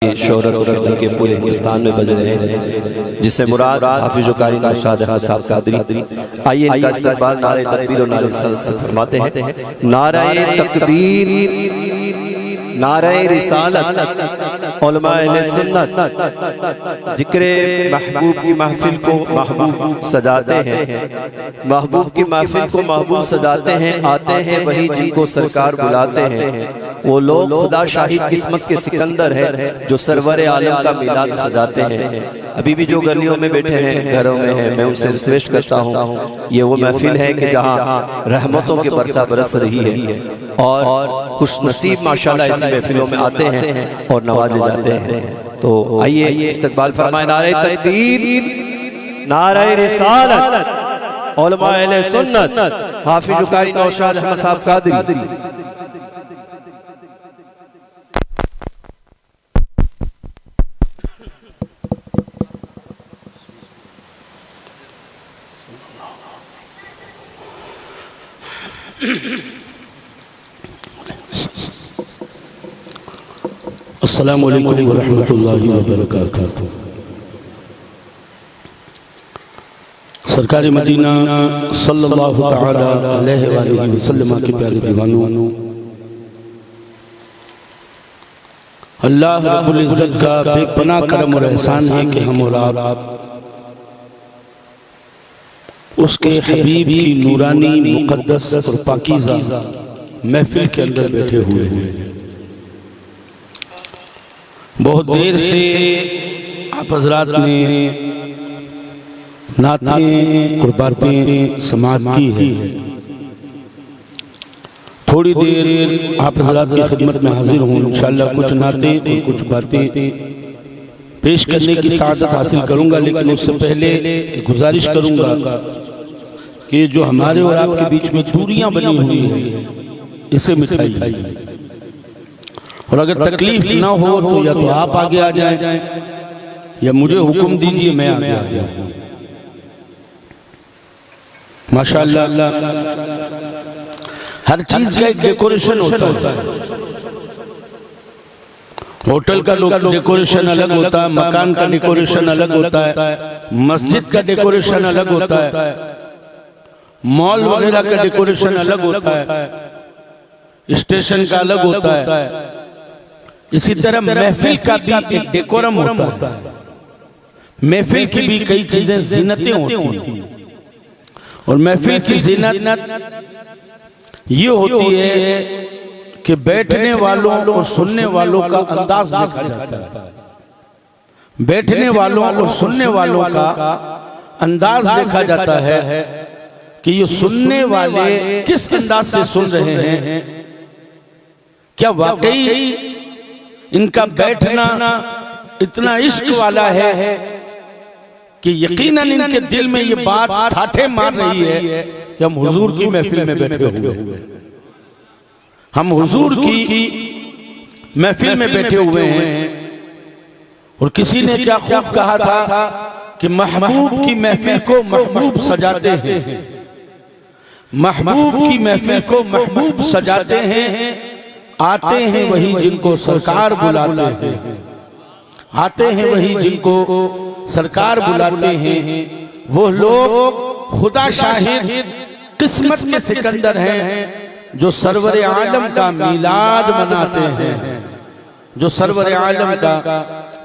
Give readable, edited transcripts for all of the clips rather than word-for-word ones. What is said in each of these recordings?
शोहरत के पूरे हिंदुस्तान में बज रहे हैं, जिससे मुराद हाफिज कारी नौशाद साहब कादरी। आइए इनका इस्तकबाल नारे तकबीर और नारे से फरमाते हैं। नारे तकबीर, नारे रिसालत, उलमा अहले सुन्नत जिक्रे महबूब की महफिल को महबूब सजाते हैं, महबूब की महफिल को महबूब सजाते हैं। आते हैं वही जिनको सरकार बुलाते हैं, वो लोग खुदा शाहिद किस्मत के सिकंदर है जो सरवर आलम का मिलाद सजाते हैं। अभी भी जो गलियों में बैठे हैं, घरों में हैं, मैं उनसे रिक्वेस्ट करता हूँ, ये वो महफिल है कि जहाँ रहमतों के बरखा बरस रही है और खुश नसीब माशाल्लाह इस महफिलों में आते हैं और नवाजे जाते हैं। तो आइए इस्तकबाल फरमाए। नारे तकबीर, नारे रिसालत, उलमा अहले सुन्नत, हाफिज कारी नौशाद साहब कादरी। अस्सलामु अलैकुम व रहमतुल्लाहि व बरकातहू। सरकार मदीना सल्लल्लाहु तआला अलैहि वसल्लम के प्यारे दीवानों, अल्लाह रब्बुल इज्जत का बेपनाह करम और एहसान है कि हम और आप उसके हबीब की नूरानी मुकद्दस और पाकीज़ा महफिल के अंदर बैठे हुए हैं। बहुत देर से आप हजरात ने नातें और बातें समाअत की है। थोड़ी देर आप हजरात की खिदमत में हाजिर हूँ। इंशाअल्लाह कुछ नातें और कुछ बातें पेश करने की सादत हासिल करूँगा, लेकिन उससे पहले गुजारिश करूँगा कि जो हमारे और आपके बीच में दूरियां बनी हुई है इसे मिटाइए, और अगर तकलीफ ना हो तो या तो आप आगे आ जाएं या मुझे हुक्म दीजिए मैं आगे आ जाऊं। माशाअल्लाह हर चीज का एक डेकोरेशन होता है। होटल का डेकोरेशन अलग होता है, मकान का डेकोरेशन अलग होता है, मस्जिद का डेकोरेशन अलग होता है, मॉल वगैरह का डेकोरेशन अलग होता है, स्टेशन का अलग होता है। इसी तरह महफिल का भी एक डेकोरम होता है। महफिल की भी कई चीजें जीनतें होती हैं, और महफिल की जीनत ये होती है कि बैठने वालों और सुनने वालों का अंदाज देखा जाता है। बैठने वालों और सुनने वालों का अंदाज देखा जाता है कि ये सुनने वाले किस अंदाज से सुन रहे हैं। क्या वाकई इनका बैठना इतना इश्क वाला है कि यकीनन इनके दिल में ये बात ठाठे मार रही है कि हम हुजूर की महफिल में बैठे हुए हैं, हम हुजूर की महफिल में बैठे हुए हैं। और किसी ने क्या खूब कहा था कि महबूब की महफिल को महबूब सजाते हैं, महबूब की महफिल को महबूब सजाते हैं। आते हैं वही जिनको सरकार बुलाते हैं, आते हैं वही जिनको सरकार बुलाते हैं। वो लोग खुदा शाहिद किस्मत के सिकंदर हैं जो सरवर आलम का मिलाद मनाते हैं, जो सरवर आलम का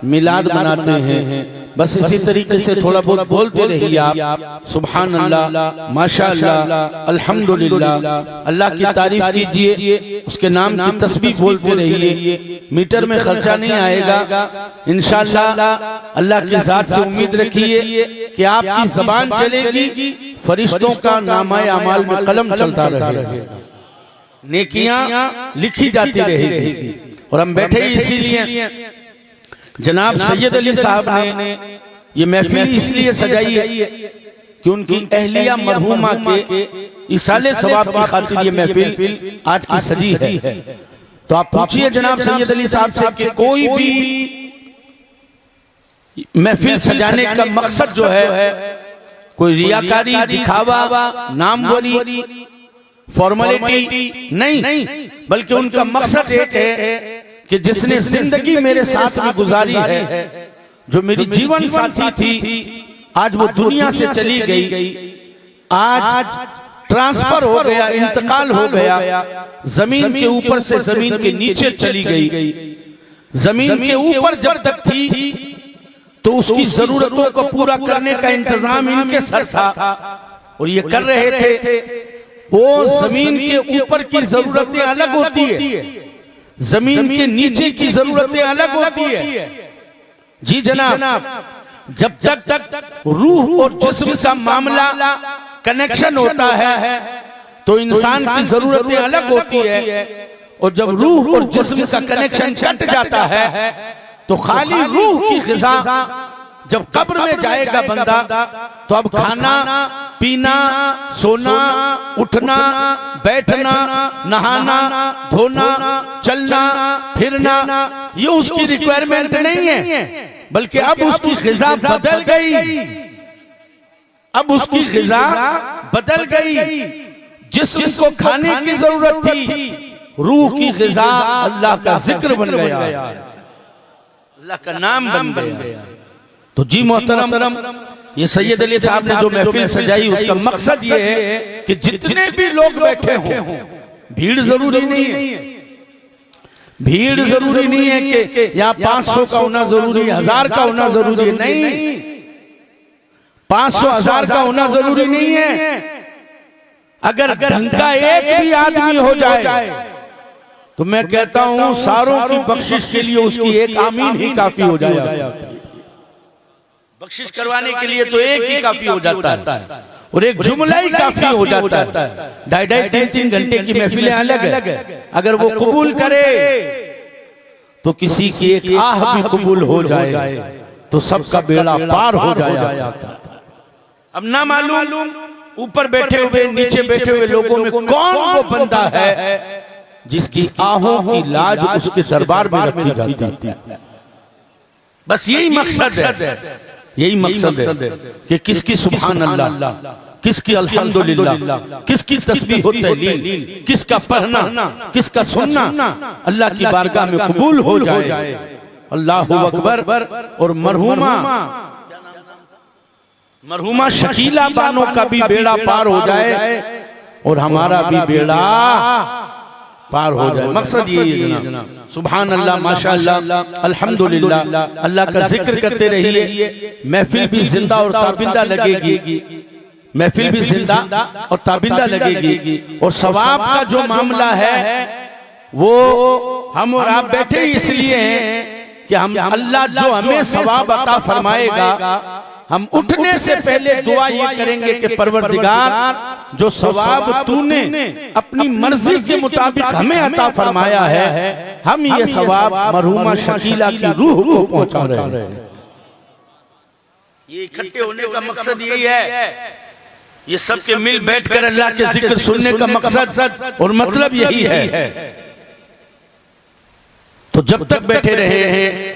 मिलाद मनाते हैं। बस इसी तरीके से थोड़ा बहुत बोलते रहिए आप। सुभान अल्लाह, माशाअल्लाह, अल्हम्दुलिल्लाह, अल्लाह की तारीफ कीजिए, उसके नाम की तस्बीह बोलते रहिए। मीटर में खर्चा नहीं आएगा इंशाअल्लाह। अल्लाह की जात से उम्मीद रखिए कि आपकी जबान चलेगी, फरिश्तों का नामाए अमाल में कलम चलता रहेगा, नेकियां लिखी जाती रहेगी। और हम बैठे इसीलिए जनाब सैयद अली साहब ने ये महफिल इसलिए सजाई है कि उनकी अहलिया मरहूमा के इसाले सवाब की खातिर ये महफिल आज की सजी है। तो आप पूछिए जनाब सैयद अली साहब से कि कोई भी महफिल सजाने का मकसद जो है कोई रियाकारी, दिखावा, नामवरी, फॉर्मेलिटी नहीं, बल्कि उनका मकसद एक है कि जिसने जिंदगी मेरे साथ में गुजारी है, जो मेरी जीवन साथी थी, आज वो दुनिया से चली गई, आज ट्रांसफर हो गया, इंतकाल हो गया, जमीन के ऊपर से जमीन के नीचे चली गई। जमीन के ऊपर जब तक थी तो उसकी जरूरतों को पूरा करने का इंतजाम इनके सर था और ये कर रहे थे। वो जमीन के ऊपर की जरूरतें अलग होती है, जमीन के नीचे की जरूरतें अलग होती है। जी जनाब, जब तक रूह और जिस्म का मामला कनेक्शन होता है तो इंसान की जरूरतें अलग होती है, और जब रूह और जिस्म का कनेक्शन कट जाता है तो खाली रूह की ग़िज़ा जब कब्र में जाएगा बंदा, तो अब खाना पीना, सोना, उठना, बैठना, नहाना, धोना, चलना फिरना, ये उसकी रिक्वायरमेंट नहीं है, बल्कि अब उसकी ग़िज़ा बदल गई। अब उसकी ग़िज़ा बदल गई। जिस्म को खाने की जरूरत थी, रूह की ग़िज़ा अल्लाह का जिक्र बन गया, अल्लाह का नाम बन गया। तो जी मोहतरम, ये सैयद अली साहब ने जो महफिल सजाई, उसका मकसद ये है कि जितने भी लोग बैठे हों, भीड़ जरूरी नहीं है, भीड़ जरूरी नहीं है कि यहाँ 500 का होना जरूरी है, 1000 का होना जरूरी है, नहीं, 500 1000 का होना जरूरी नहीं है। अगर ढंग का एक भी आदमी हो जाए तो मैं कहता हूं सारों की बख्शिश के लिए उसकी एक आमीन ही काफी हो जाएगा। बख्शिश करवाने के लिए तो एक ही काफी हो जाता है और एक जुमला ही काफी हो जाता है। 2.5-3 घंटे की महफिलें अलग है, अगर वो कबूल करे तो किसी की एक आह भी कबूल हो जाए तो सबका बेड़ा पार हो जाएगा। अब ना मालूम ऊपर बैठे हुए नीचे बैठे हुए लोगों में कौन वो बंदा है जिसकी आहों की लाज उसके दरबार में रखी जाती है। बस यही मकसद है, यही मकसद है कि किसकी सुभान अल्लाह, किसकी अल्हम्दुलिल्लाह, किसकी तस्बीह व तहलील, किसका पढ़ना, किसका सुनना अल्लाह की बारगाह में कबूल हो जाए। अल्लाहु अकबर। और मरहुमा शकीला बानो का भी बेड़ा पार हो जाए और हमारा भी बेड़ा पार हो जाए। मकसद यही है जनाब। सुभान अल्लाह, माशाअल्लाह, अल्हम्दुलिल्लाह। अल्लाह का जिक्र करते रहिए, महफिल भी जिंदा और ताबिंदा लगेगी, महफिल भी जिंदा और ताबिंदा लगेगी। और सवाब का जो मामला है वो हम और आप बैठे इसलिए हैं कि हम अल्लाह जो हमें सवाब अता फरमाएगा, हम उठने से पहले दुआ ये करेंगे कि परवरदिगार जो सवाब तूने अपनी मर्जी के मुताबिक हमें अता फरमाया है, हम ये सवाब मरहुमा शकीला की रूह को पहुंचा रहे हैं। ये इकट्ठे होने का मकसद यही है, ये सबके मिल बैठकर अल्लाह के जिक्र सुनने का मकसद और मतलब यही है। तो जब तक बैठे रहे हैं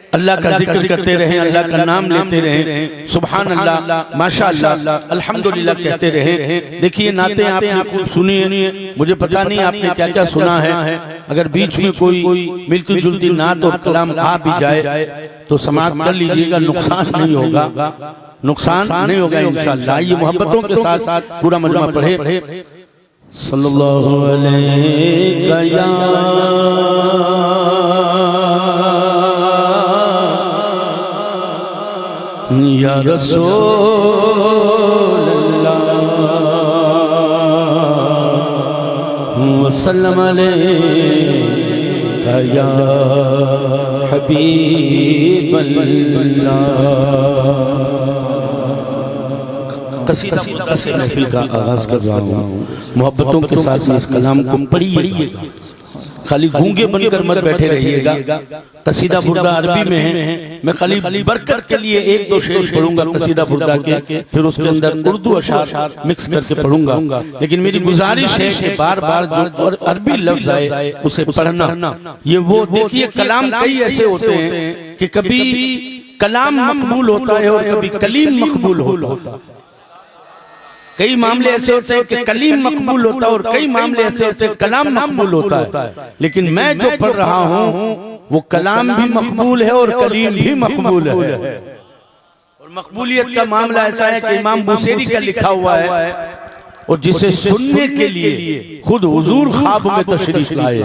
अल्लाह का जिक्र करते रहे, अल्लाह का नाम लेते रहे, सुभान अल्लाह, माशाअल्लाह, अल्हम्दुलिल्लाह कहते रहे। देखिए नाते आपने खूब सुनिए, मुझे पता नहीं आपने क्या क्या सुना है। अगर बीच में कोई मिलती जुलती नात और कलाम आ भी जाए तो समाप्त कर लीजिएगा, नुकसान नहीं होगा, नुकसान नहीं होगा इंशाअल्लाह। ये मोहब्बतों के साथ साथ पूरा मजमा पढ़े। सल्लल्लाहु अलैहि या रसूल अल्लाह वसल्लम अलैका या हबीब अल्लाह। कसीदा से महफिल का आगाज कर रहा हूँ। मोहब्बतों के साथ इस कलाम को पढ़िए, खाली गूंगे बनकर मत बैठे रहिएगा। कसीदा बुर्दा अरबी में है, मैं खाली बरकत के लिए 1-2 शेर पढ़ूंगा कसीदा बुर्दा के, फिर उसके अंदर उर्दू अशार मिक्स करके पढ़ूंगा। लेकिन मेरी गुजारिश है कि बार बार जो अरबी लफ्ज आए उसे पढ़ना। ये वो देखिए, कलाम कई ऐसे होते हैं कि कभी कलाम मकबूल होता है और कभी कलीम मकबूल होता है। कई मामले ऐसे होते हैं कि कलीम मकबूल होता है और कई मामले ऐसे होते हैं कलाम मकबूल होता है। लेकिन मैं जो पढ़ रहा हूँ वो कलाम भी मकबूल है और कलीम भी मकबूल है। और मकबूलियत का मामला ऐसा है कि इमाम बुसेरी का लिखा हुआ है और जिसे सुनने के लिए खुद हुजूर ख्वाब में तशरीफ लाए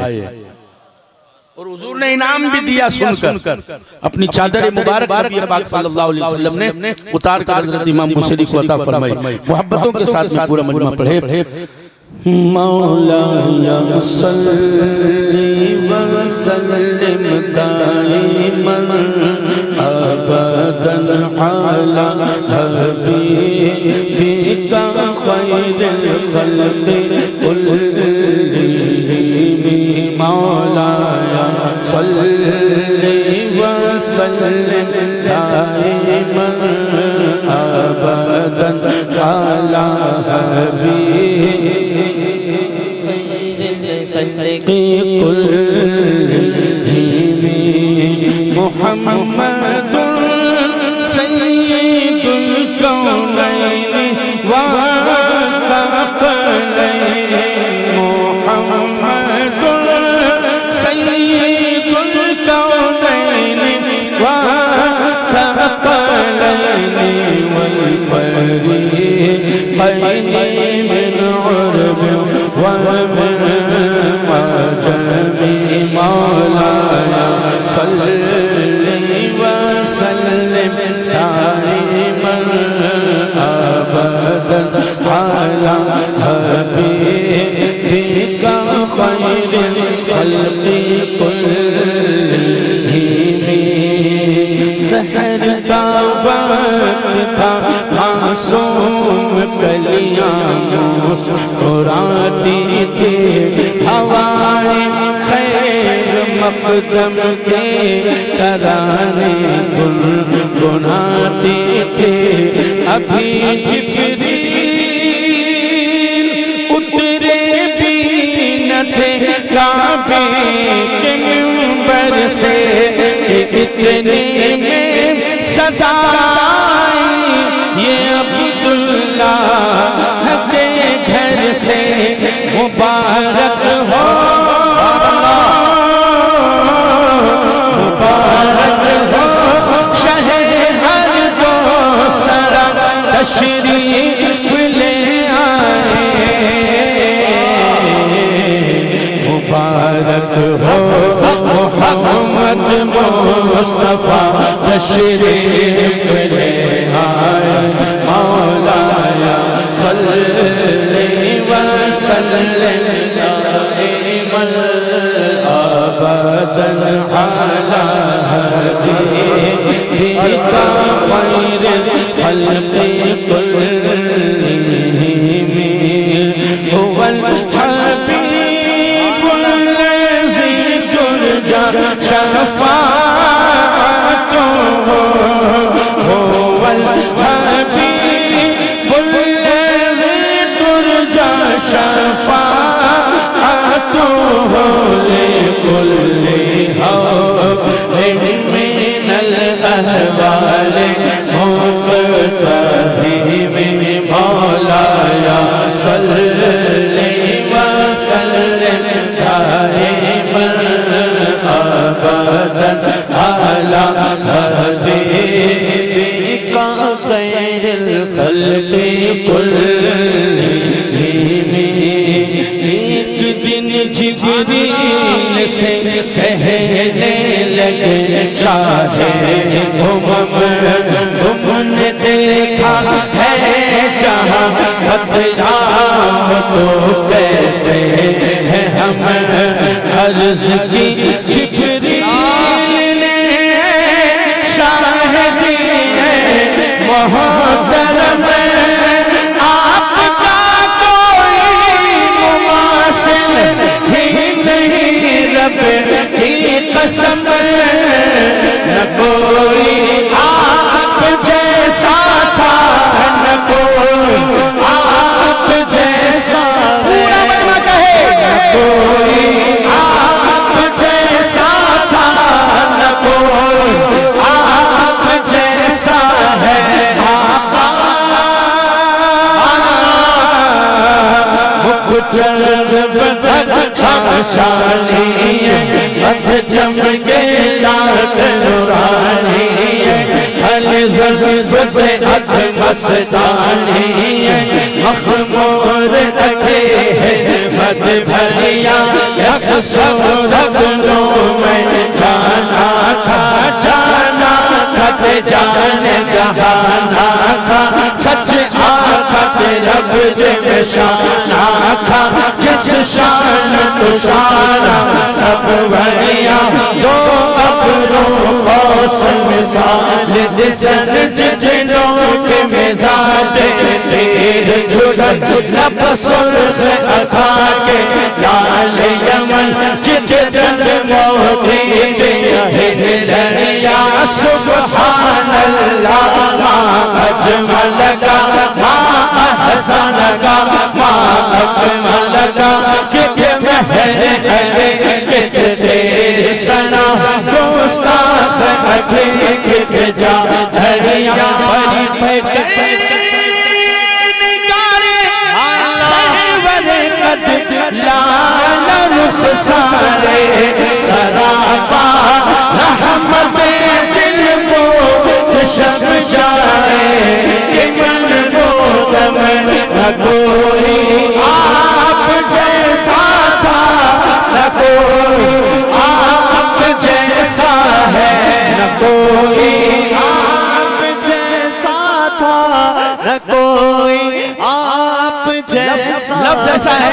और हुजूर ने इनाम भी दिया सुनकर। अपनी चादर मुबारक नबी पाक सल्लल्लाहु अलैहि वसल्लम ने उतार कर हजरत इमाम बुसेरी को अता फरमाई। मोहब्बतों के साथ में पूरा मजमा पढ़े। मौलाया सल्ली व सल्लिम दाइमन अबदन अला हबीबिका खैरिल खल्क़ि कुल्लिहिम। मौलाया सल्ली व सल्लिम दाइमन अबदन अला हबीबिका मुहम्मदुर सय्यिदुल कौनैनि व सकलैनि। मुहम्मदुर सय्यिदुल कौनैनि व सकलैनि वल फरीक़ैनि मिन उर्बिन व मिन अजमी। मौलाया सल्ली व सल्लिम दाइमन अबदन अला हबीबिका खैरिल खल्क़ि कुल्लिहिम। सहर का वक्त था मासूम कलियां मुस्कुराती थी हवाएं खैर मक़दम के तराने गुनगुनाती थी। अभी जिब्रील उतरे भी न थे काबे के मिंबर से इतने में सदा ये अब्दुल्लाह के घर से मुबारक हो मुबारक हो शहर दो सरा तशरीफ ले आए। मुबारक हो मोहम्मद मुस्तफा तशरीफ ले आए। मौलाया सल्ली व सल्लिम दाइमन अबदन अला हबीबिका खैरिल खल्क़ि कुल्लिहिम। हुवल हबीबुल लज़ी तुरजा शफ़ाअतुहु। हुवल हबीबुल लज़ी तुरजा शफ़ाअतुहु लिकुल्लि हौलिन मिनल अहवाल मुक़तहिम। मौलाया सल्ली व सल्लिम दाइमन अबदन अला हबीबिका खैरिल खल्क़ि कुल्लिहिम। एक दिन जिब्रील से कहने लगे शाहे तुमने देखा है जहाँ बदलाव तो कैसे है हम अर्ज़ की। जिब्रील ने शाहिदी है मोहतरम आपका कोई मुमासिल ही नहीं रब की कसम न कोई आप जैसा था न कोई आप जैसा है न कोई आप जैसा था न कोई आप जैसा है। आका मस्तानी मखमूर रखे मद भरिया यस सोरगनो में जाना था जान जहाना था सच आखत रब दे शाना था जिस शान तो शाना सब भरिया दो अबरों औस मिसाल दिसन जितनों के मिजाज तेर झुरन लब सुर्ख अथा के लाल यमन जितन मोदी हिलरिया सुभान अल्लाह मा अजमल का मा अहसन का मा अकमल का कित महर है कित तेरे सना गुस्ताख अखे कित जा धरिया लाल रुख सारे सरापा रहमत दिल को शब जाए कि मन को दमन न कोई आप जैसा था न कोई आप जैसा है न कोई आप जैसा था न कोई आप जैसा। लफ्ज़ ऐसा है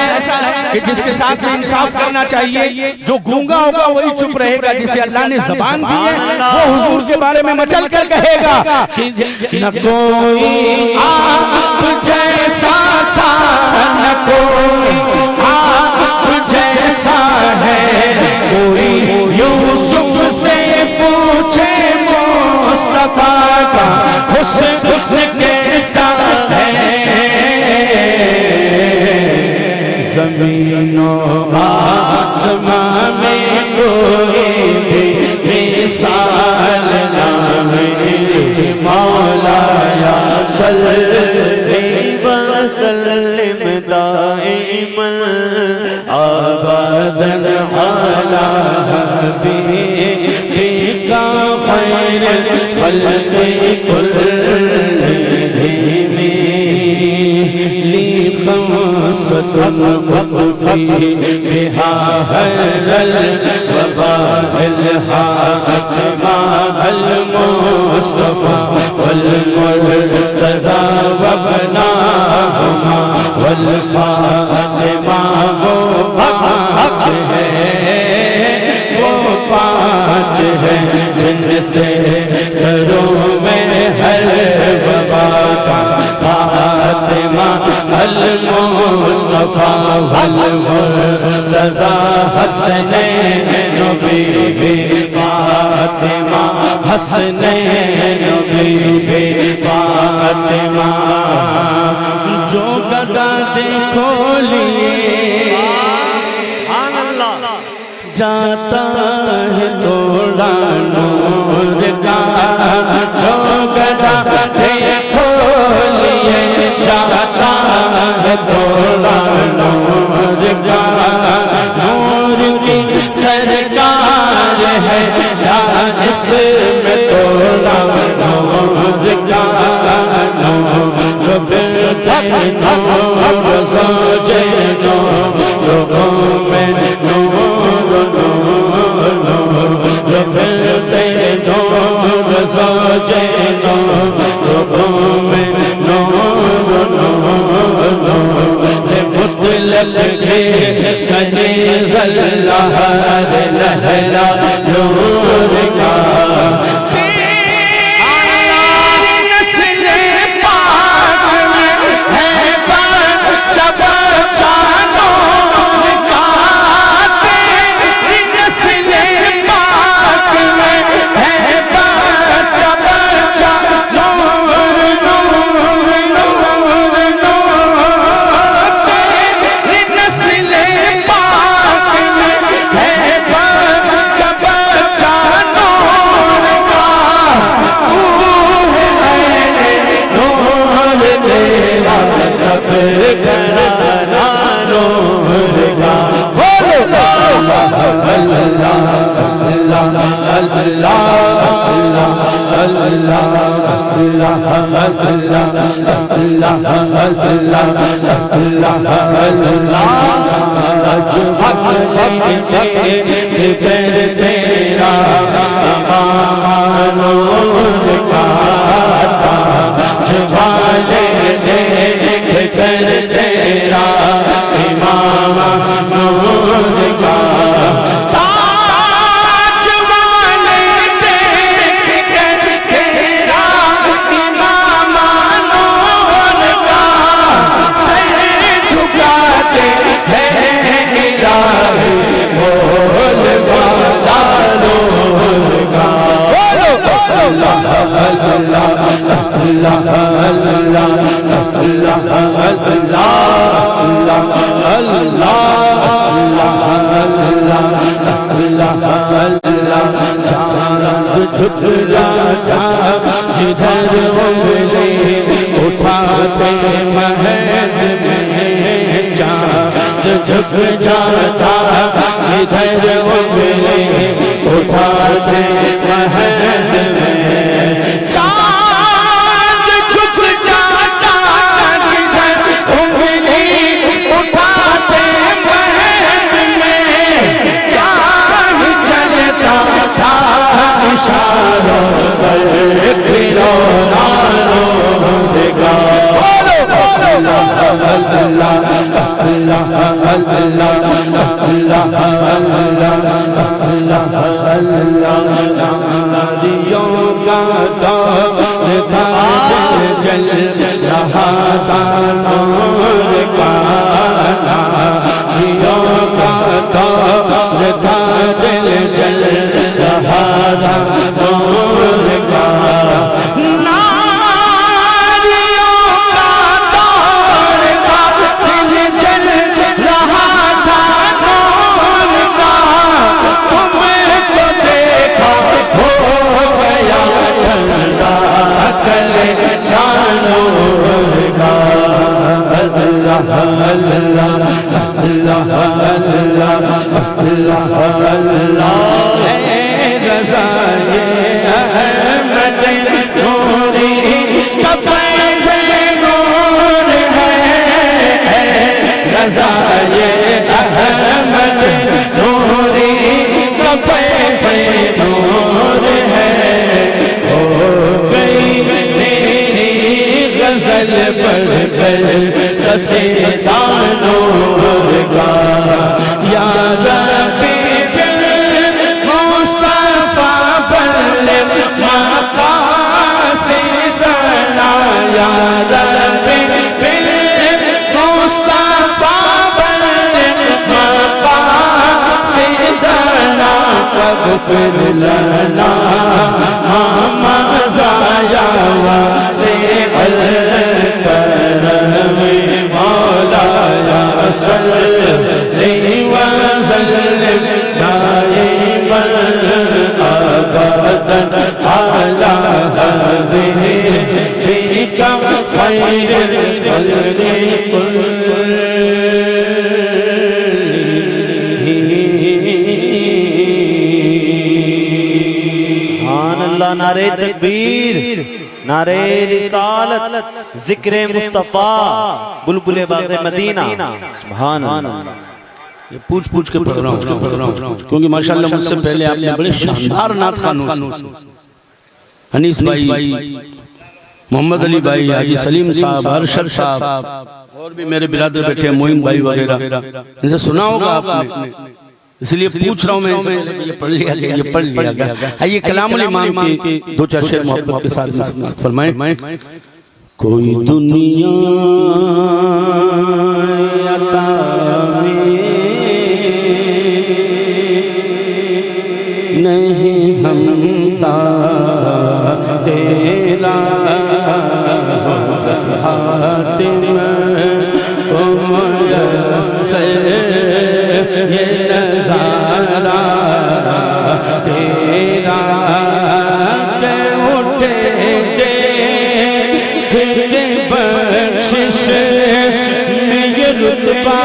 कि जिसके साथ इंसाफ करना चाहिए। जो गूंगा होगा वही चुप रहेगा। जिसे अल्लाह ने ज़बान दी है वो हुजूर के बारे में मचल कर कहेगा कि न कोई आप जैसा था न कोई आप जैसा है। कोई यूसुफ से पूछे मुस्तफा का हुस्न कैसा है। ज़मीनो आसमां में कोई भी मिसाल ना मिले। मौला या सल्ली व सल्लिम दाइमन अबदन अला हबीबिका खैरुल खल्क़ि कुल्लिहिम ली खमसतुन वक़फ़ी बिहा हलल वबाहिल हाकमा अल मुस्तफ़ा वल मुर्तज़ा वबनाहुमा वल फ़ातिमा वो पाँच है जिनसे घरों में हर वबा का फ़ातिमा अल मुस्तफ़ा वल मुर्तज़ा हसनैन बीबी फ़ातिमा हसनैन बीबी फ़ातिमा। जो गदा देखो लिए जाता है तोड़ा नूर का। जो गदा देखो लिए जाता है तोड़ा नूर का। नूर की सरकार है या इसमें तोड़ा नूर का। नूर बिरते नूर सोचे जो लोगों में नूर बिरते नूर सोचे जो लोगों में नूर मुतलक के कनीज़ लहर लहरा नूर का। अल्लाह अल्लाह अल्लाह झुक जाता जिधर उंगली उठाते महल में चाँद झुक जाता जिधर उंगली उठाते महल में चाँद झुक जाता जिधर उंगली उठाते महल में क्या ही चलता था इशारों पर खिलौना रोगा नारियों का दौर था जल रहा था नूर का नारियों का दौर था जल रहा था नूर का फिर लना मामा जाया से करम मौला या सल्लि व सल्लिम दाइमन अबदन अला हबीबिका खैरिल खल्क़ि नारे तकबीर, नारे रिसालत, जिक्र मुस्तफा, बुलबुले बाग़े मदीना। सुभान अल्लाह। ये पूछ पूछ के पढ़ रहा हूँ क्योंकि माशाल्लाह मुझसे पहले आपने बड़े शानदार नात खानों हनीस भाई, मोहम्मद अली भाई, हाजी सलीम साहब, अरशद साहब और भी मेरे बिरादर बैठे मोइन भाई वगैरह, इनसे सुना होगा आपने, इसलिए पूछ रहा हूँ मैं। ये पढ़ लिया गया, ये पढ़ लिया गया। आइए कलामुल इमाम के दो चार शेर मोहब्बत के साथ फरमाएं। कोई दुनिया अता में नहीं हमता तेरा हातिम तुम से ये नजारा तेरा के उठे देख के बख्शिश में ये रुतबा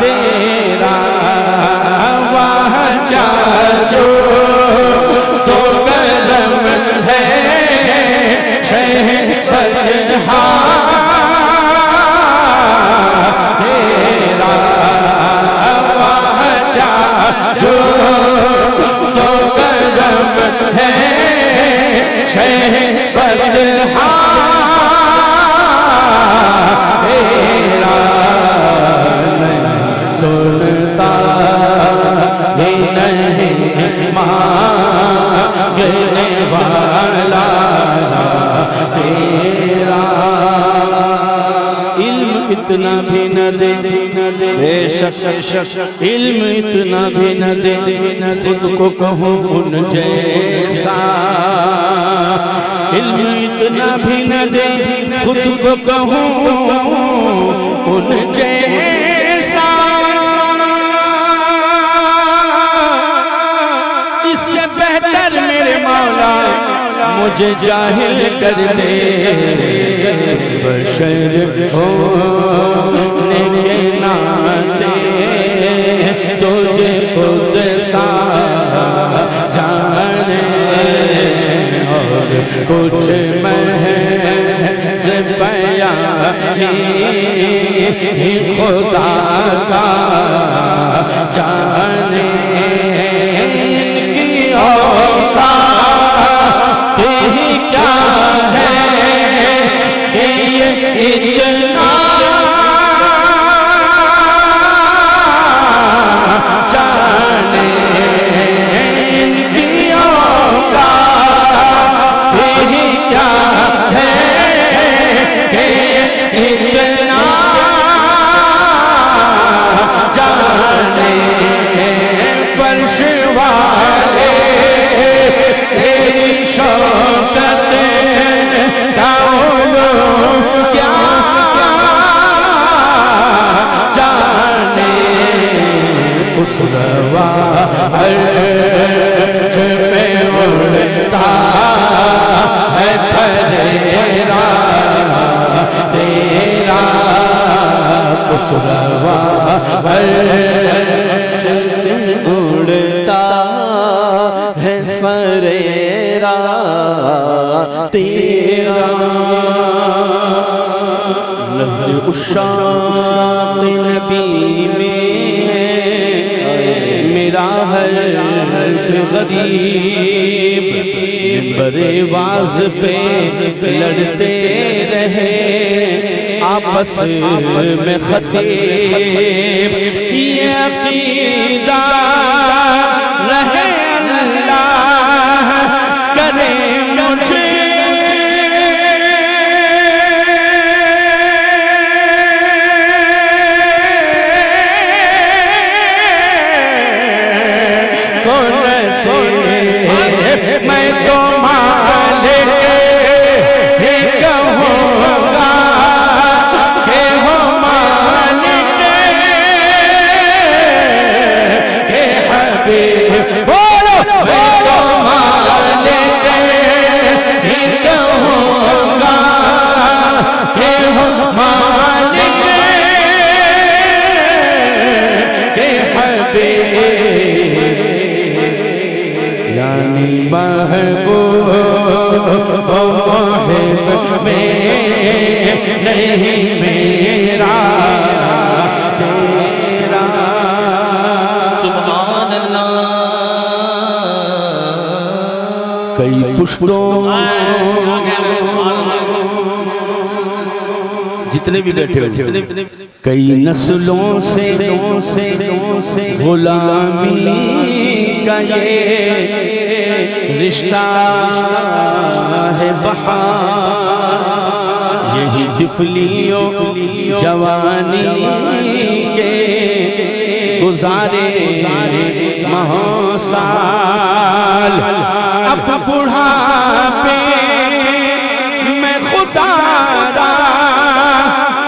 तेरा वाह बदहा तेरा वाजा जो तो करम है शह बदहा तेरा नहीं सुनता ही नहीं मांगने वाला तेरा। इल्म इतना भी न दे बेशक इल्म इतना भी न दे खुद को कहूँ उन जैसा। इल्म इतना भी न दे खुद को कहूँ उन जैसा। इससे बेहतर मेरे मौला मुझे जाहिल कर दे। बशर होने के नाते तुझे खुद सा जाने और कुछ महज़ बयानी खुदा का जाने। इनकी औकात ही क्या है कि ये इतना जाने। इनकी औकात ही क्या है कि ये इतना जाने। फर्श वाले तेरी शौकत डालो क्या जाने। खुशरवा अर्श में उड़ता है फरेरा तेरा। खुशरवा अर्श में उड़ता है फरेरा तेरा। नज़र उशाक़ नबी में मेरा हर्फ गरीब। मिंबरे वाज़ पे लड़ते रहे आपस में खतीब। ये अक़ीदा रहे अल्लाह करे मुझे मैं तो मालिक ही कहूँगा कि हो मालिक के हबीब। बोलो मैं तो मालिक ही कहूँगा कि हो मालिक के हबीब। यानी महबूब मोहिब में नहीं मेरा तेरा। सुभान अल्लाह। कई पुश्तों जितने भी बैठे हो कई नस्लों से गुलामी का ये रिश्ता है बहार। यही तिफलियों जवानी के गुजारे महासाल। अब बुढ़ापे में खुदा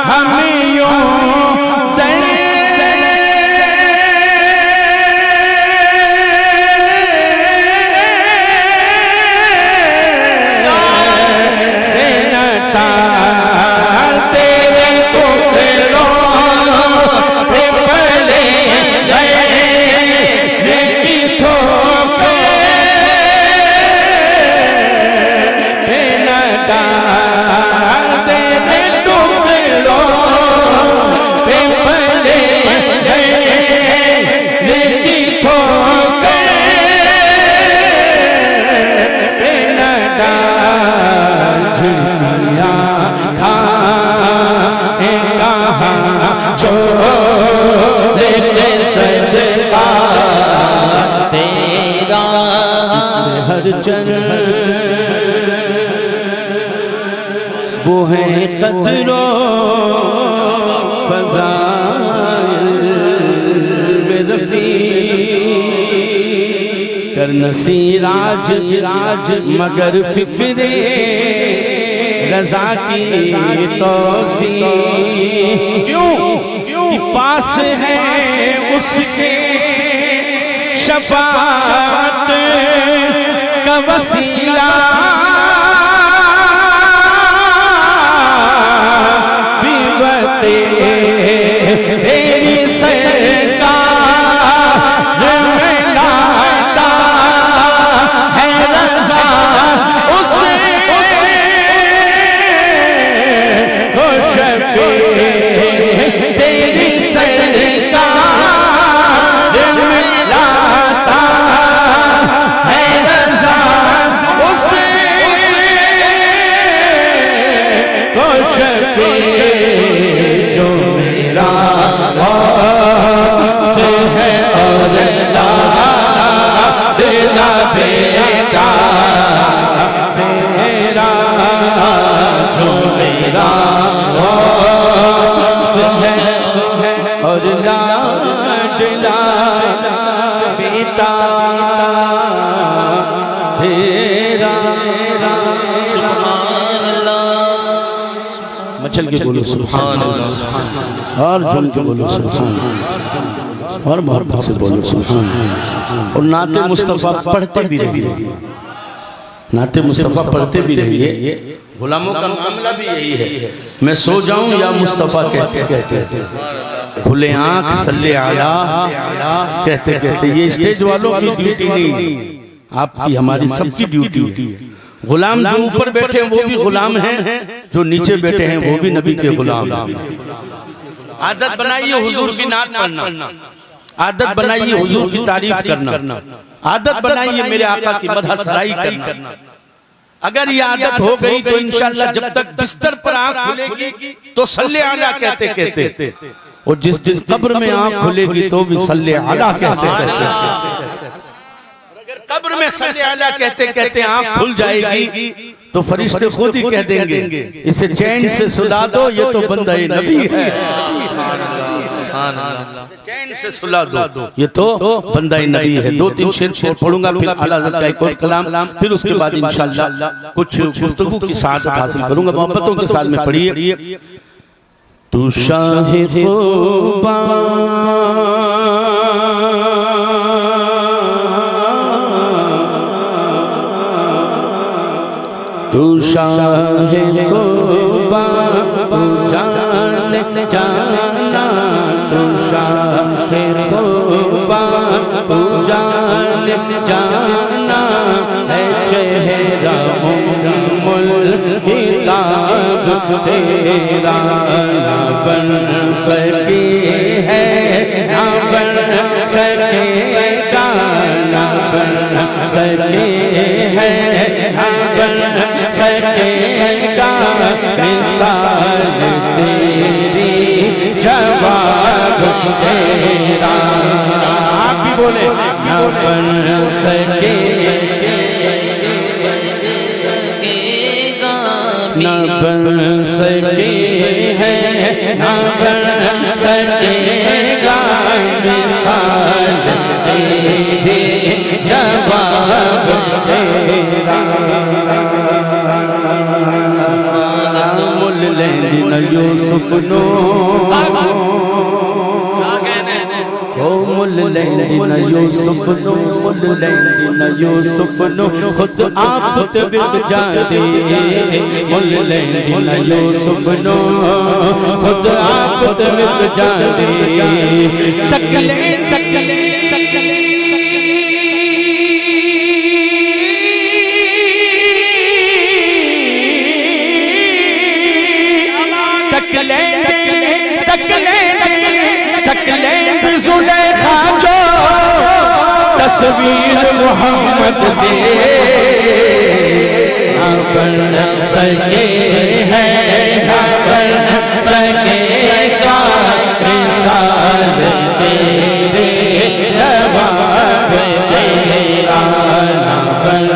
हमें यूं वो है कदरो फज़ाइल में रफ़ी कर नसीराज मगर फिक्रे रज़ा की तौसी क्यों कि पास है उसके शफाअत का वसीला बिवते तेरी सरकार में लाता है रज़ा उसे खुश तेरी सरकार में लाता है रज़ा उसे खुश जो मेरा से है और देना बेटा मेरा जो मेरा से है और लाडला बेटा तेरा मचल के बोलो सुभान अल्लाह और झूम के बोलो सुभान अल्लाह और मोहब्बत से बोलो सुभान अल्लाह और नाते मुस्तफ़ा पढ़ते भी रहिए नाते मुस्तफ़ा पढ़ते भी रहिए गुलामों का मामला भी यही है मैं सो जाऊं या मुस्तफ़ा कहते खुले आंख सल्ले आला कहते ये स्टेज वालों की ड्यूटी नहीं आपकी हमारी सबकी ड्यूटी है गुलाम जो ऊपर बैठे हैं वो भी गुलाम हैं जो नीचे बैठे हैं वो भी नबी के गुलाम हैं आदत बनाइए हुजूर की नात पढ़ना आदत बनाइए हुजूर की तारीफ करना आदत बनाइए मेरे आका की मदह सराई करना अगर ये आदत हो गई तो इंशाअल्लाह जब तक बिस्तर पर आंख खुलेगी तो सल्ले आला कहते और जिस दिन कब्र में आंख खुलेगी तो भी सल्ले आला कहते कब्र में सल्ले आला कहते आंख खुल जाएगी तो फरिश्ते खुद ही कह देंगे इसे चैन से सुला दो ये तो बंदा नबी है चैन से सुला दो ये तो बंदा नबी है 2-3 शेर पढ़ूंगा फिर आला हज़रत का एक और कलाम फिर उसके बाद इंशाअल्लाह कुछ गुफ्तगू की साथ हासिल करूंगा मोहब्बतों के साथ में पढ़िए तू शाहे ख़ुबा तू शाहे ख़ुबा जाने जाना तू शाहे ख़ुबा जाने जाना है चेहरा उम्मुल किताब तेरा ना बन सकी है ना बन सकेगा ना बन सके है ना बन सकेगा मिसाल तेरी जवाब तेरा आप भी बोले ना बन सके ना बन सके है ना बन सकेगा मिसाल तेरी जवाब तेरा मुल लेना यूसुफ नो ओ मुल लेना यूसुफ नो मुल लेना यूसुफ नो खुद आप तबिक जा दे मुल लेना यूसुफ नो खुद आप तबिक जा दे तकले तकले तकले ज़ुलेखा जो तस्वीर मोहम्मद दे ना बन सके है ना बन सकेगा मिसाल तेरे जवाब तेरा ना बन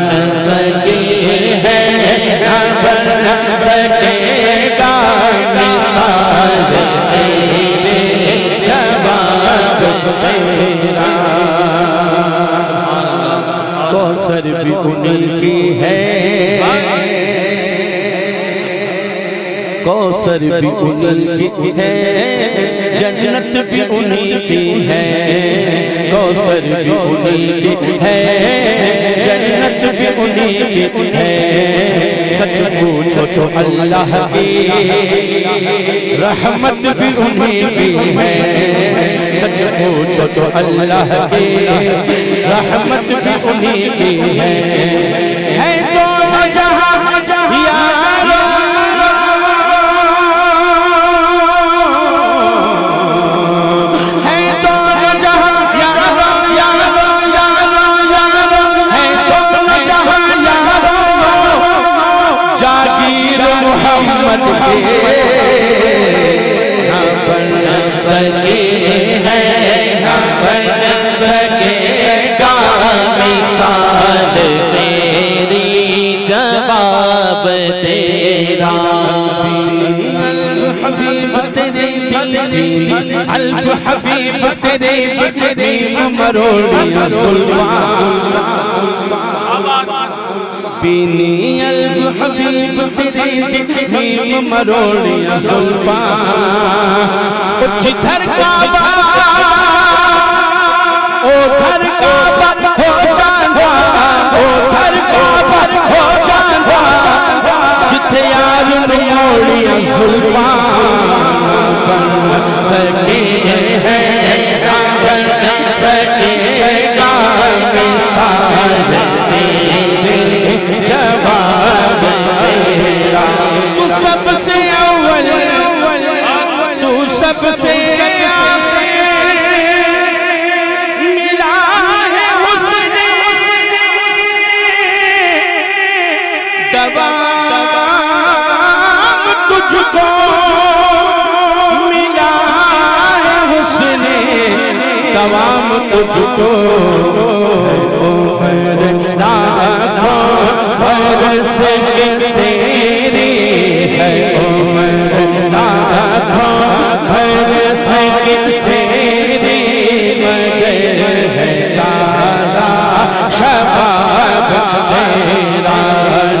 उन्हीं की है, कौसर भी उन्हीं की है, जन्नत भी उन्हीं की है, कौसर भी उन्हीं की है, जन्नत भी उन्हीं की है। सच पूछो तो अल्लाह की रहमत भी उन्हीं की है, सच पूछो तो अल्लाह की रहमत भी उन्हीं की है। दोनों जहां यारो है, दोनों जहां यारो यारो यारो यारो है, दोनों जहां यारो जागीर मोहम्मद के ना बन सके है, ना बन सकेगा मिसाल तेरी, जवाब तेरा। हबीब तेरे दिल अल्फ हबीब तेरे दिल मरोड़िया सुल्तान, बीनी अल्फ हबीब तेरे दिल मरोड़िया सुल्तान। उच्च धर काबा ओ धर काबा हो चांदा, ओ धर काबा हो चांदा, जिथे यार मोड़िया सुल्तान बन सके है, बन सकेगा मिसाल तेरे, जवाब तेरा। तू सबसे अव्वल, तू सबसे मिला है उसने दवाम तुझको, मिला है उसने दवाम तुझको। बरस के तेरी है उम्र, लाखों बरस के तेरी, मगर है ताज़ा शबाब तेरा।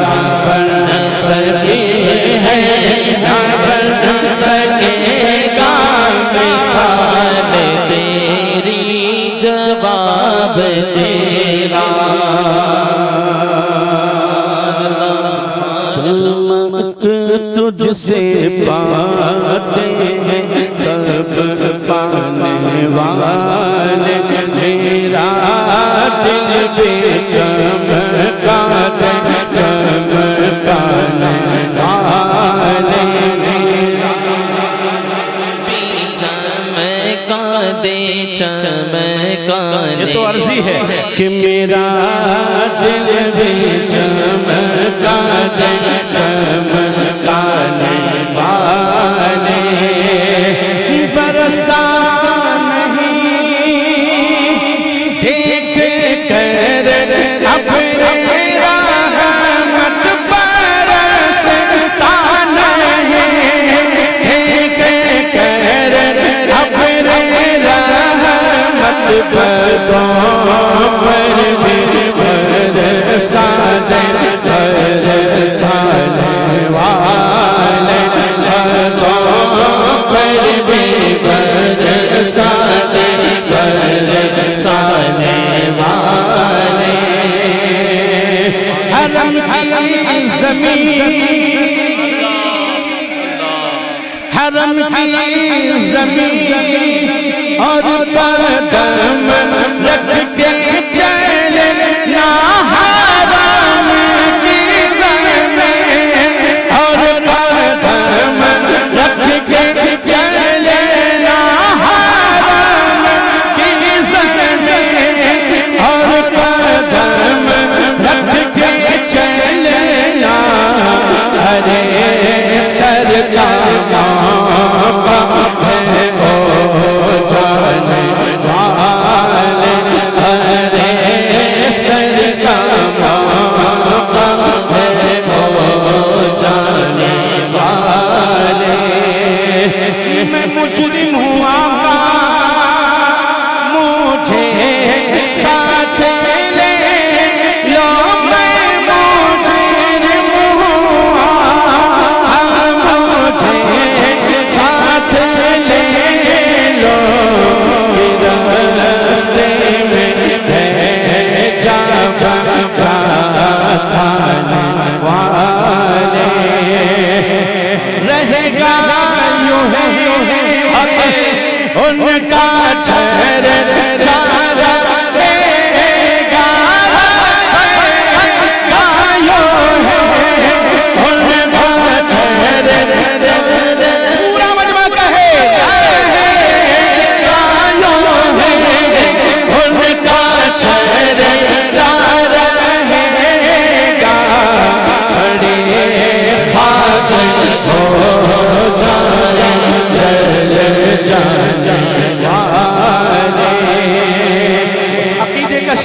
ना बन सके है, ना बन सकेगा मिसाल तेरी, जवाब तेरा। चमक तुझसे पाते हैं सब पाने वाले, मेरा दिल भी चमका दे चमकाने वाले, मेरा भी चमका दे चमकाने। ये तो अर्जी है कि मेरा दिल भी चमका दे चमकाने वाले, बरसता नहीं देख कर अपने रहमत बरसता नहीं, देख कर अपने रहमत बदों पर भी बरसाने वाले, बदों पर भी बरसाने वाले। हरम की ज़मीन, हरम की ज़मीन और कदम रख के चले ना हराम की ज़मीन, और कदम रख के चले ना हराम की ज़मीन, और कदम रख के चले ना हरे सरकार है ओ जाने वाले।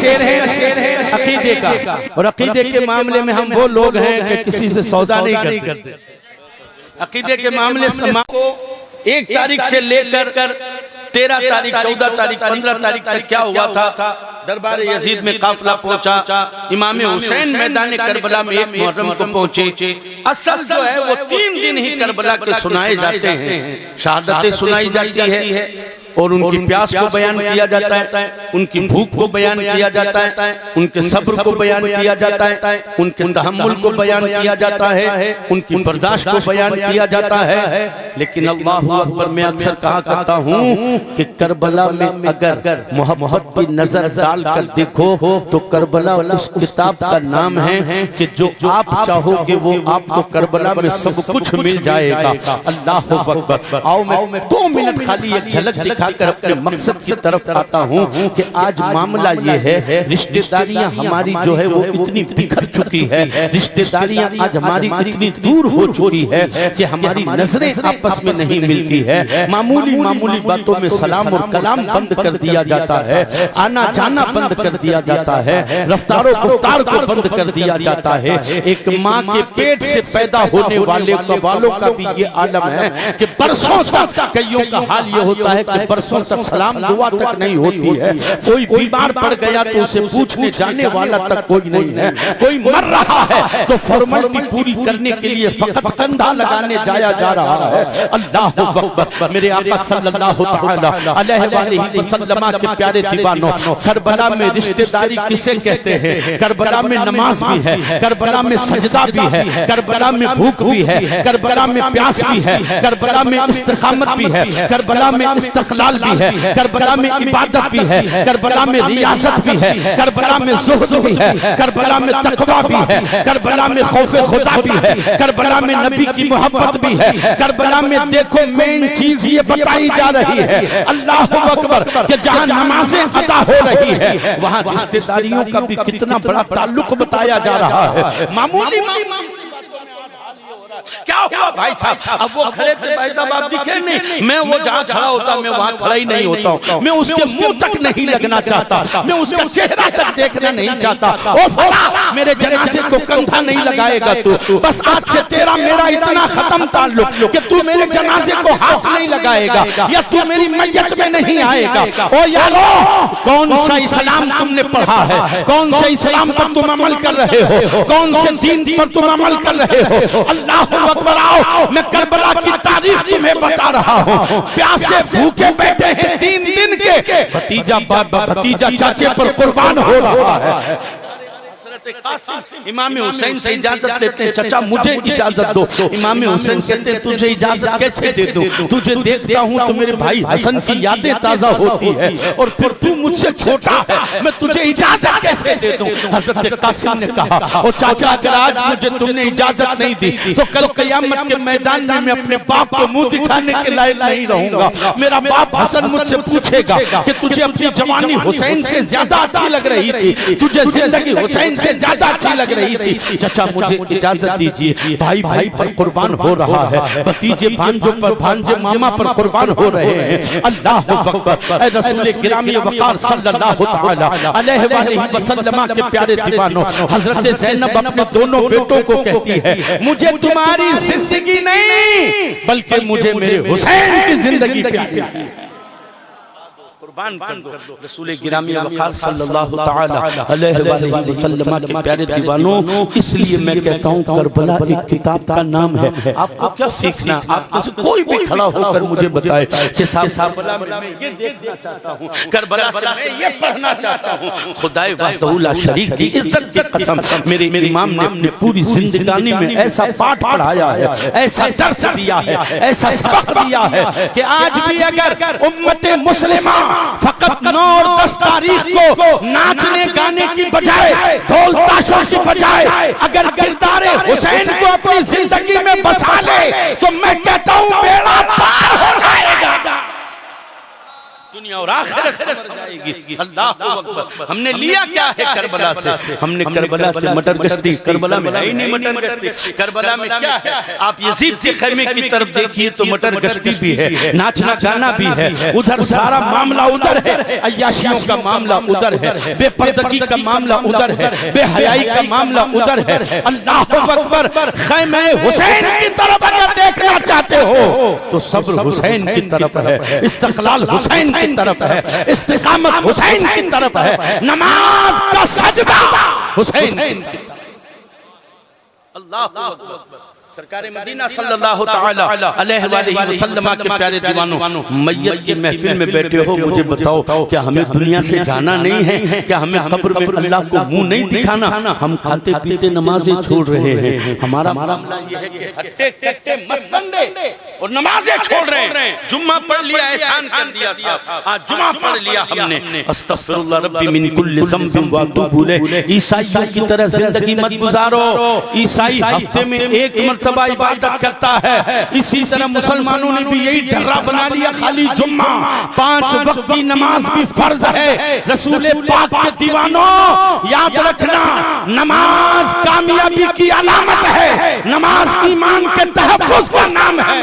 शेर है अकीदे का, और अकीदे के मामले में हम वो लोग हैं कि किसी से सौदा नहीं करते। अकीदे के मामले से को 1 तारीख से लेकर 13 तारीख, 14 तारीख, 15 तारीख तक क्या हुआ था? दरबार यजीद में काफिला पहुंचा, इमाम हुसैन मैदान करबला में 1 मुहर्रम को पहुंचे। असल जो है वो 3 दिन ही करबला के सुनाए जाते हैं, शहादतें सुनाई जाती है और उनकी प्यास को बयान किया जाता है, उनकी भूख को बयान किया जाता है, उनके सब्र को बयान किया जाता है, उनके तहम्मुल को बयान किया जाता है, उनकी बर्दाश्त को बयान किया जाता है। लेकिन अल्लाहु अकबर, मैं अक्सर कहा करता हूँ कि करबला में अगर मोहब्बत की नजर डालकर देखो तो करबला उस किताब का नाम है कि जो आप चाहोगे वो आपको करबला में सब कुछ मिल जाएगा। अल्लाहु अकबर। आओ मैं 2 मिनट खाली एक झलक दिखाकर अपने मकसद की तरफ आता हूँ कि आज मामला ये है, रिश्तेदारियां हमारी जो है वो इतनी बिखर चुकी है, रिश्तेदारियां आज हमारी इतनी दूर हो चुकी है कि हमारी नजरें आपस में नहीं मिलती है। मामूली बातों में सलाम और कलाम बंद कर दिया जाता है, आना जाना बंद कर दिया जाता है, रफ्तारो गुफ्तार को बंद कर दिया जाता है। एक माँ के पेट से पैदा होने वालों का भी ये आलम है कि बरसों तक कईयों का हाल ये होता है कि बरसों तक सलाम दुआ तक नहीं होती है। कोई बीमार पड़ गया तो उसे पूछने जाने वाला तक कोई नहीं है। कोई मर रहा है तो फॉर्मेलिटी पूरी करने के लिए फकत कंधा लगाने जाया जा रहा है। अल्लाहु अकबर। मेरे आका सल्लल्लाहु अलैहि वसल्लम के प्यारे दीवानों, करबला में रिश्तेदारी किसे कहते हैं? करबला में नमाज भी है, करबला में सजदा भी है, करबला में भूख भी है, करबला में प्यास भी है, करबला में इस्तिकामत भी है, करबला में इस्तक़लाल भी है, करबला में इबादत भी है, करबला में रियासत भी है, करबला में ज़ुहद भी है, करबला में तक़वा भी है, करबला में खौफ़े खुदा भी है, करबला में नबी की मोहब्बत भी है। करबला में देखो मेन चीज ये बताई जा रही है, अल्लाहु अकबर, कि जहाँ नमाजें अदा हो रही है वहाँ रिश्तेदारियों का भी कितना बड़ा ताल्लुक बताया जा रहा है। मामूली क्या हुआ भाई साहब? अब वो खड़े थे, भाई साहब आप दिखे नहीं, मैं वो जहाँ खड़ा होता मैं वहाँ खड़ा ही नहीं होता हूँ, मैं उसके मुंह तक नहीं लगना चाहता, मैं उसका चेहरा तक देखना नहीं चाहता। ओ फला, मेरे जनाजे को कंधा नहीं लगाएगा तू, बस आज से तेरा मेरा इतना खत्म ताल्लुक कि तू मेरे जनाजे को हाथ नहीं लगाएगा या तू मेरी मैयत में नहीं आएगा। ओ यारो, कौन सा इस्लाम तुमने पढ़ा है? कौन से इस्लाम पर तुम अमल कर रहे हो? कौन से दीन पर तुम अमल कर रहे हो? अल्लाह अकबर। आओ मैं करबला की तारीख तुम्हें बता रहा हूँ। प्यासे भूखे बैठे हैं 3 दिन के, भतीजा चाचे पर कुर्बान हो रहा है। इमाम हुसैन से इजाजत लेते हैं, चाचा मुझे इजाजत दो। इमाम हुसैन कहते हैं तुझे इजाजत कैसे दे दूं? तुझे देखता हूँ तो मेरे भाई हसन की यादें ताजा होती है और फिर तू मुझसे छोटा है, मैं तुझे इजाजत कैसे दे दूं? हजरत कासिम ने कहा, ओ चाचा अगर आज मुझे तुमने इजाजत नहीं दी तो कल क़यामत के मैदान में मैं अपने बाप को मुंह दिखाने के लायक नहीं रहूंगा। मेरा बाप हसन मुझसे पूछेगा कि तुझे अपनी जवानी हुसैन से ज्यादा अच्छी लग रही थी, तुझे जिंदगी हुसैन से ज्यादा अच्छी लग रही थी। चाचा मुझे इजाजत दीजिए, भाई भाई पर कुर्बान हो रहा है, भतीजे भांजों पर, भांजे मामा पर कुर्बान हो रहे हैं। अल्लाहु अकबर। रसूल गिरामी वक़ार सल्लल्लाहु अलैहि वसल्लम के प्यारे दीवानों, हजरत ज़ैनब अपने दोनों बेटों को कहती है, मुझे तुम्हारी जिंदगी नहीं बल्कि मुझे मेरे हुसैन की जिंदगी प्यारी है, कुर्बान कर दो। रसूल गिरामी वक़ार सल्लल्लाहु तआला अलैहि वसल्लम के प्यारे दीवानों, इसलिए मैं कहता हूँ करबला एक किताब का नाम है। आपको क्या सीखना? आप में से कोई भी खड़ा होकर मुझे बताए कि साहब मैं ये देखना चाहता हूँ, करबला से मैं ये पढ़ना चाहता हूँ। खुदाए वहदहू ला शरीक की इज्जत की कसम, मेरे इमाम ने अपनी पूरी जिंदगानी में ऐसा पाठ पढ़ाया है, ऐसा दर्स दिया है, ऐसा सबक दिया है कि आज भी अगर उम्मत मुस्लिमा फकत 9 और 10 तारीख को नाचने गाने की बजाय, ढोल ताशों की बजाय अगर किरदारे हुसैन को अपनी जिंदगी में बसा ले तो मैं कहता हूँ बेड़ा पार हो जाएगा। दुनिया और आखिरत समझ जाएगी। अल्लाह अकबर। हमने लिया क्या है करबला से? हमने करबला से मटर गश्ती। करबला में है ही नहीं मटर गश्ती। करबला में क्या है? आप यजीद के खैमे की तरफ देखिए तो मटर गश्ती भी है, नाचना गाना भी है, उधर सारा मामला उधर है, अय्याशियों का मामला उधर है, बेपर्दगी का मामला उधर है, बेहयाई का मामला उधर है। अल्लाह अकबर। खैमे हुसैन की तरफ अगर देखना चाहते हो तो सब्र हुसैन की तरफ है, इस्तिक़लाल हुसैन की तरफ है, इस्तिक़ामत हुसैन की तरफ है, नमाज का सजदा हुसैन की तरफ। अल्लाह अकबर। सरकार मदीना सल्लल्लाहु तआला अलैहि वसल्लम के प्यारे दीवानों, मैयत की महफिल में बैठे हो, मुझे बताओ क्या हमें दुनिया से जाना नहीं है? क्या हमें कब्र में अल्लाह को मुंह नहीं दिखाना? हम खाते पीते नमाजें छोड़ रहे हैं। हमारा मामला ये है कि हट्टे कट्टे मस्तंडे और नमाजें छोड़ रहे हैं। जुम्मा पढ़ लिया, एहसान कर दिया था, आज जुम्मा पढ़ लिया हमने, अस्तगफिरुल्लाह रब्बी मिन कुल्लि ज़ंबिन व अतूबु इलैह। ईसाइयों की तरह जिंदगी मत गुजारो। ईसाई हफ्ते में एक मर्तबा इबादत करता है, इसी तरह मुसलमानों ने भी यही ढर्रा बना लिया, खाली जुम्मा। 5 वक्त की नमाज भी फर्ज है। रसूल पाक के दीवानों याद रखना, नमाज कामयाबी की अलामत है, नमाज ईमान के तहफ़्फ़ुज़ का नाम है।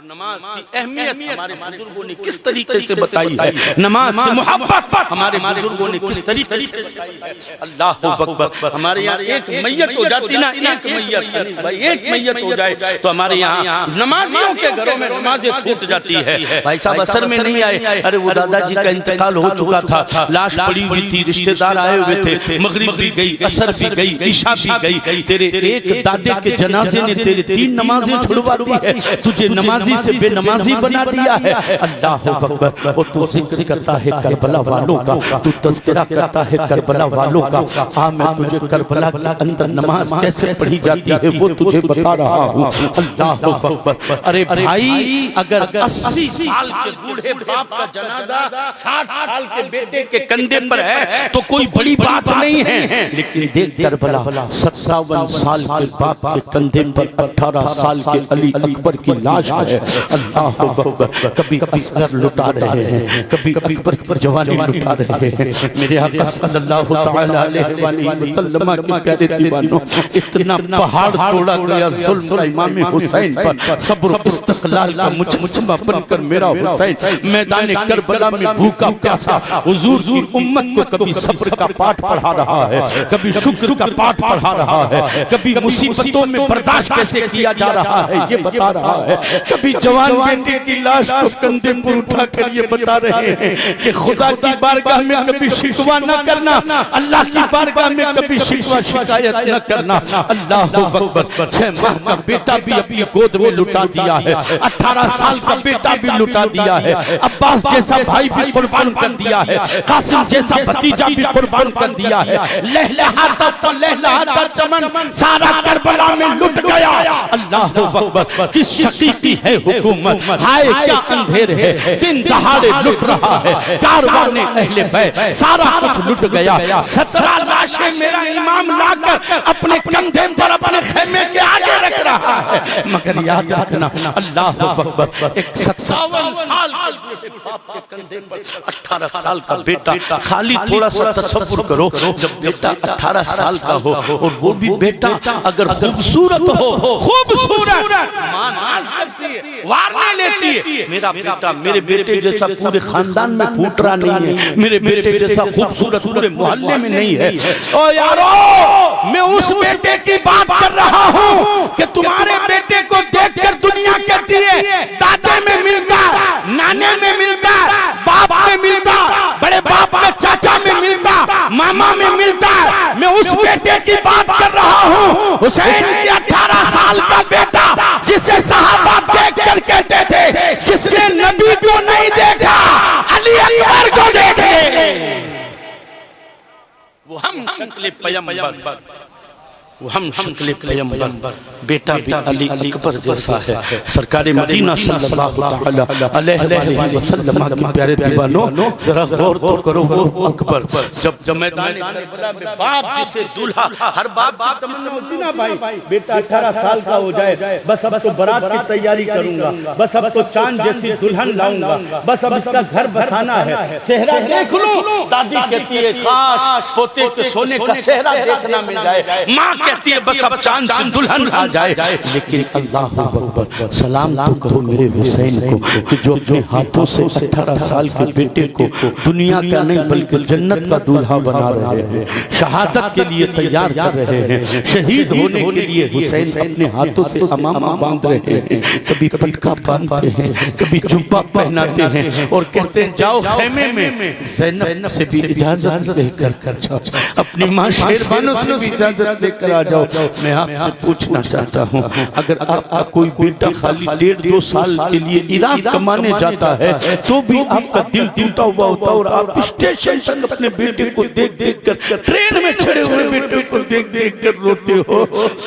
नमाज की अहमियत हमारे बुजुर्गों ने किस तरीके से बताई है, नमाज से मोहब्बत हमारे बुजुर्गों ने किस तरीके से बताई है। अल्लाह अकबर। हमारे यहाँ एक मैयत हो जाती ना, एक मैयत भाई, एक मैयत हो जाए तो हमारे यहाँ नमाजियों के घरों में नमाजें छूट जाती है। भाई साहब असर में नहीं आए, अरे वो दादाजी का इंतकाल हो चुका था, लाश पड़ी हुई थी, रिश्तेदार आए हुए थे, मगरिब भी गई, असर भी गई, ईशा भी गई, तेरे एक दादे के जनाजे ने तेरे 3 नमाजें छुड़वा दी है, तुझे नमाजी से बेनमाजी बना दिया है। अल्लाह अकबर। और तू जिक्र करता है करबला वालों का, तू तज़किरा करता है करबला वालों का। हाँ, मैं तुझे करबला के अंदर नमाज कैसे पढ़ी जाती है वो तुझे बता रहा हूँ। अल्लाह अकबर। अरे भाई, अगर 80 साल के बूढ़े बाप का जनाजा 60 साल के बेटे के कंधे पर है तो कोई बड़ी बात नहीं है, लेकिन देख करबला 57 साल के बाप के कंधे पर 18 साल के अली अकबर की लाश है। अल्लाह अकबर। कभी असगर लुटा रहे हैं, कभी अकबर की जवानी लुटा रहे हैं। मेरे आका सल्लल्लाहु तआला अलैहि वसल्लम के प्यारे दीवानों, इतना पहाड़ तोड़ा गया जुल्म इमाम हुसैन पर, सब्र इस्तिक़लाल का मुजस्समा बनकर मेरा हुसैन मैदान करबला में भूखा प्यासा हुजूर की उम्मत को कभी सब्र का पाठ पढ़ा रहा है, कभी शुक्र का पाठ पढ़ा रहा है, कभी मुसीबतों में बर्दाश्त कैसे किया जा रहा है ये बता रहा है, कभी जवान बेटे की लाश को कंधे पर उठाकर ये बता रहे हैं कि खुदा की बारगाह में कभी शिकवा न करना, अल्लाह की बारगाह में कभी शिकवा शिकायत न करना। अल्लाह अकबर। 6 माह का बेटा भी अपनी गोद में लुटा दिया है, 18 साल का बेटा भी लुटा दिया है, अब्बास जैसा भाई भी कुर्बान कर दिया है, कासिम जैसा भतीजा भी कुर्बान कर दिया है। लहलहाता तो लहलहाता चमन सारा करबला में लुट गया। अल्लाह अकबर। किस शकी की है हुकूमत, हाय क्या अंधेर है, दिन दहाड़े लुट रहा है, कारवाने अहले बैत सारा कुछ लुट गया। 17 लाशें मेरा इमाम लाकर अपने कंधे पर अपने खेमे के आगे रख रहा है, मगर याद रखना अल्लाह अकबर, एक 57 साल के बाप के कंधे पर 18 साल का बेटा। खाली थोड़ा सा तसव्वुर करो, जब बेटा 18 साल का हो और वो भी बेटा अगर खूबसूरत हो, खूबसूरत मां नाज करती है, वारने लेती है। मेरा बेटा मेरे बेटे जैसा पूरे खानदान में फूट रहा नहीं है, मेरे बेटे जैसा खूबसूरत पूरे मोहल्ले में नहीं है। ओ यारो, मैं उस बेटे की बात कर रहा हूँ कि तुम्हारे बेटे को देखकर दुनिया कहती है दादे में मिलता, नाने में मिलता, बाप में मिलता, बड़े बाप में चाचा में मिलता, मामा में मिलता। मैं उस बेटे की बात कर रहा हूँ, हुसैन के 18 साल का बेटा जिसे सहाबा देख कर कहते थे जिसने नबी को नहीं देखा अली अकबर को देखे। वो हम शक्ल पैगंबर वो हम शक्ल पैगंबर, बेटा भी अली अकबर जैसा है। सरकार मदीना सल्लल्लाहु तआला अलैहि वसल्लम के प्यारे दीवानों, जरा गौर तो करो, वो अकबर जब मैदान करबला में बाप जिसे दूल्हा, हर बाप की तमन्ना होती ना भाई, बेटा 18 साल का हो जाए, बस अब तो बारात की तैयारी करूंगा, बस अब तो चांद जैसी दुल्हन लाऊंगा, बस अब इसका घर बसाना है, सेहरा देख लूं। दादी कहती है काश पोते के सोने का सेहरा देखना मिल जाए, माँ कहती है बस अब चांद से दुल्हन आ जाए। लेकिन अल्लाह अकबर, सलाम तो करो मेरे हुसैन को कि जो अपने हाथों से 18 साल के बेटे को दुनिया का नहीं बल्कि जन्नत का दूल्हा बना रहे हैं, शहादत के लिए तैयार कर रहे हैं, शहीद होने के लिए हुसैन अपने हाथों से अमामा बांध रहे हैं, कभी पटका बांधते हैं, कभी जुब्बा पहनाते हैं और कहते हैं जाओ खेमे में ज़ैनब से भी इजाजत लेकर कर जाओ, अपनी माँ शेरबानो से भी इजाजत लेकर आ जाओ। मैं आपसे पूछना चाहता हूँ, अगर आपका कोई बेटा खाली 1.5-2 साल के लिए इराक कमाने जाता है तो भी आपका दिल टूटा हुआ होता है और आप स्टेशन तक अपने बेटे को देख देख कर, ट्रेन में चढ़े हुए बेटे को देख देख कर रोते हो।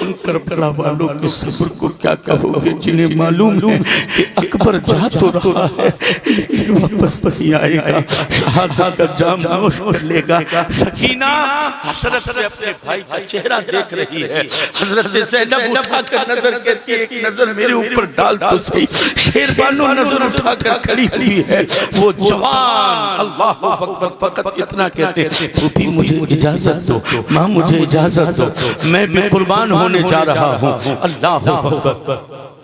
उन करबला वालों के सब्र को क्या कहोगे, जिन्हें मालूम है कि अकबर जा तो रहा है लेकिन वापस नहीं आएगा, शहादत का जाम नोश कर लेगा। सकीना हसरत से अपने भाई का चेहरा देख रही है, हजरत ज़ैनब उठाकर नजर कहती है कि नजर मेरे ऊपर डाल तो सही। शेरबानो नजर उठाकर खड़ी हुई है, वो जवान अल्लाह अकबर फकत इतना कहते भी मुझे इजाजत दो, माँ मुझे इजाजत दो, मैं भी कुर्बान होने जा रहा हूँ। अल्लाह अकबर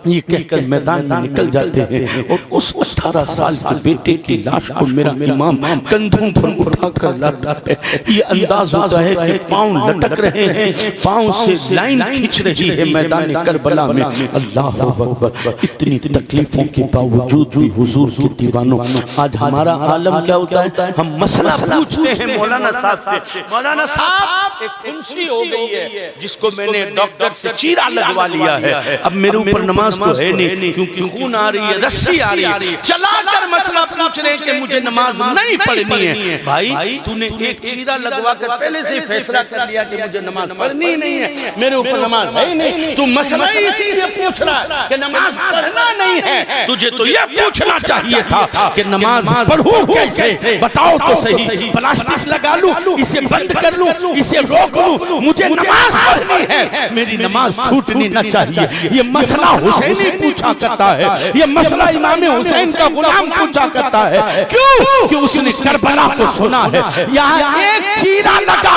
ये कहकर मैदान में निकल जाते हैं और उस 18 साल के बेटे की लाश को मेरा इमाम कंधों पर उठाकर लाता है। ये अंदाज होता है कि पांव लटक रहे हैं, पांव से लाइन खींच रही है मैदान करबला में। अल्लाह अकबर, इतनी तकलीफों के बावजूद भी हुजूर के दीवानों, आज हमारा आलम क्या होता है, हम मसला पूछते हैं मौलाना साहब से, मौलाना साहब एक फुंसी हो गई है जिसको मैंने डॉक्टर से चीरा लगवा लिया है, अब मेरे ऊपर नमाज तो है नहीं क्योंकि खून आ रही है, रस्सी आ रही है, चलाकर मसला पूछ रहे हैं कि मुझे नमाज नहीं पढ़नी है। भाई तूने एक चीरा लगवा कर पहले से फैसला कर लिया कि मुझे नमाज पढ़नी नहीं है, मेरे ऊपर नमाज है नहीं, तू मसला इसीलिए पूछ रहा है कि नमाज पढ़ना नहीं है। तुझे तो यह पूछना चाहिए था कि नमाज पढ़ूं कैसे, बताओ तो सही, प्लास्टिक लगा लूं, इसे बंद कर लूं, इसे रोक लूं, मुझे नमाज पढ़नी है, मेरी नमाज छूटनी न चाहिए। ये मसला हुसैनी पूछा करता है, ये मसला इमाम हुसैन का गुलाम पूछा करता है। क्यों? कि उसने करबला को सुना है, यहाँ एक चीरा लगा,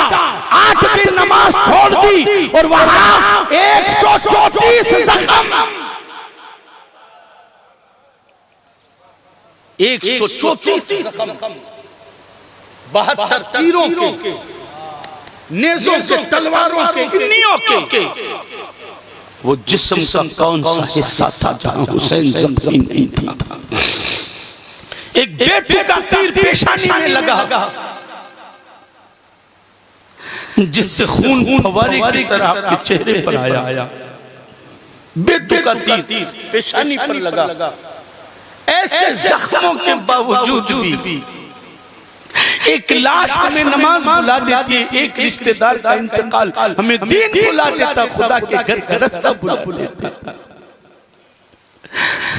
8 दिन नमाज छोड़ दी और वहाँ 134 जख्म, 134 जख्म, 72 तीरों के, नेज़ों के, तलवारों के, इन्नियों के। वो जिस्म का कौन सा हिस्सा था जहां हुसैन जख्मी नहीं था? एक बेटे का तीर पेशानी में लगा जिससे खून फव्वारे की तरह आपके चेहरे पर आया, बेटे का तीर पेशानी पर लगा। ऐसे जख्मों के बावजूद भी एक लाश हमें नमाज बुला देती है, एक रिश्तेदार का इंतकाल हमें दीन बुला देता, खुदा के घर का रास्ता बुला देता।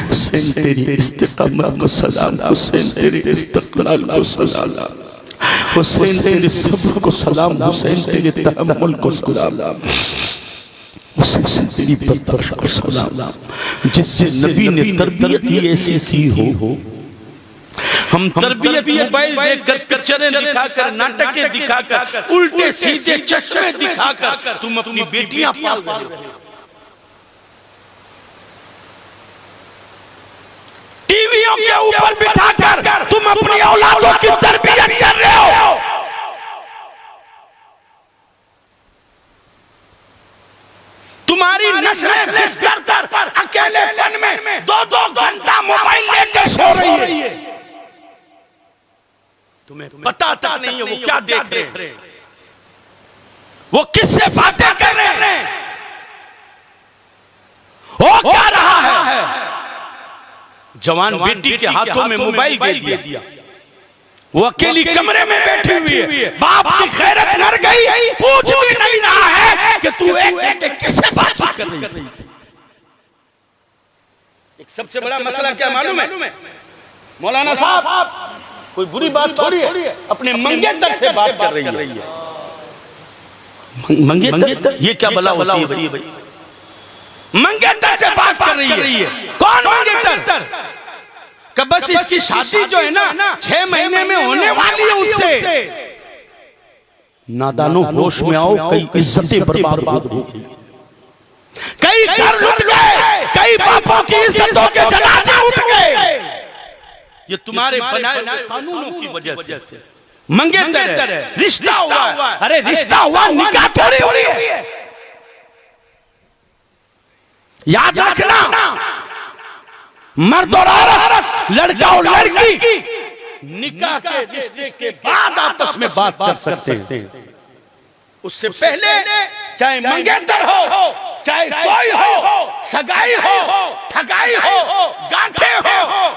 हुसैन तेरी इस्तिकामत को सलाम, हुसैन तेरी इस्तिक़लाल को सलाम, हुसैन तेरे सब्र को सलाम, हुसैन तेरे तहम्मुल को सलाम, हुसैन तेरी बर्दाश्त को सलाम, जिससे नबी ने तरबियत ही ऐसी की हो। हम तरबियत मोबाइल देखकर, पिक्चरें दिखाकर, नाटकें दिखाकर, उल्टे सीधे चश्मे दिखाकर तुम अपनी बेटियां पाल रहे हो, टीवियों के ऊपर बिठाकर तुम अपनी औलादों की तरबियत कर रहे हो। तुम्हारी नस्लें बिस्तर पर अकेलेपन में 2-2 घंटा मोबाइल लेकर सो रही है, तुम्हें पता तक नहीं है वो क्या देख रहे हैं, वो किससे बातें कर रहे हैं, हो क्या रहा है। जवान बेटी के हाथों में मोबाइल दे दिया, वो अकेली कमरे में बैठी हुई है, बाप की खैरत मर गई, पूछ भी नहीं रहा है कि तू एक थी। एक सबसे बड़ा मसला क्या मालूम है मौलाना साहब, कोई बुरी बात थोड़ी है, अपने मंगेतर से बात कर रही है। मंगेतर ये क्या बला होती है भाई? मंगेतर से बात कर रही है। कौन मंगेतर? कि बस इसकी शादी जो है ना 6 महीने में होने वाली है उससे। नादानो होश में आओ, कई इज्जतें बर्बाद हो गई, कई घर लुट गए, कई बापों की इज्जतों के जनाजे उठ गए। ये तुम्हारे बनाए हुए कानूनों की वजह से। मंगेतर है, रिश्ता हुआ। अरे रिश्ता हुआ, निकाह थोड़ी हो रही है। याद रखना, मर्द और औरत, लड़का और लड़की निकाह के रिश्ते के बाद आपस में बात कर सकते हैं। उससे पहले चाहे मंगेतर हो, चाहे कोई हो, सगाई हो, ठगाई हो, गांठे हो,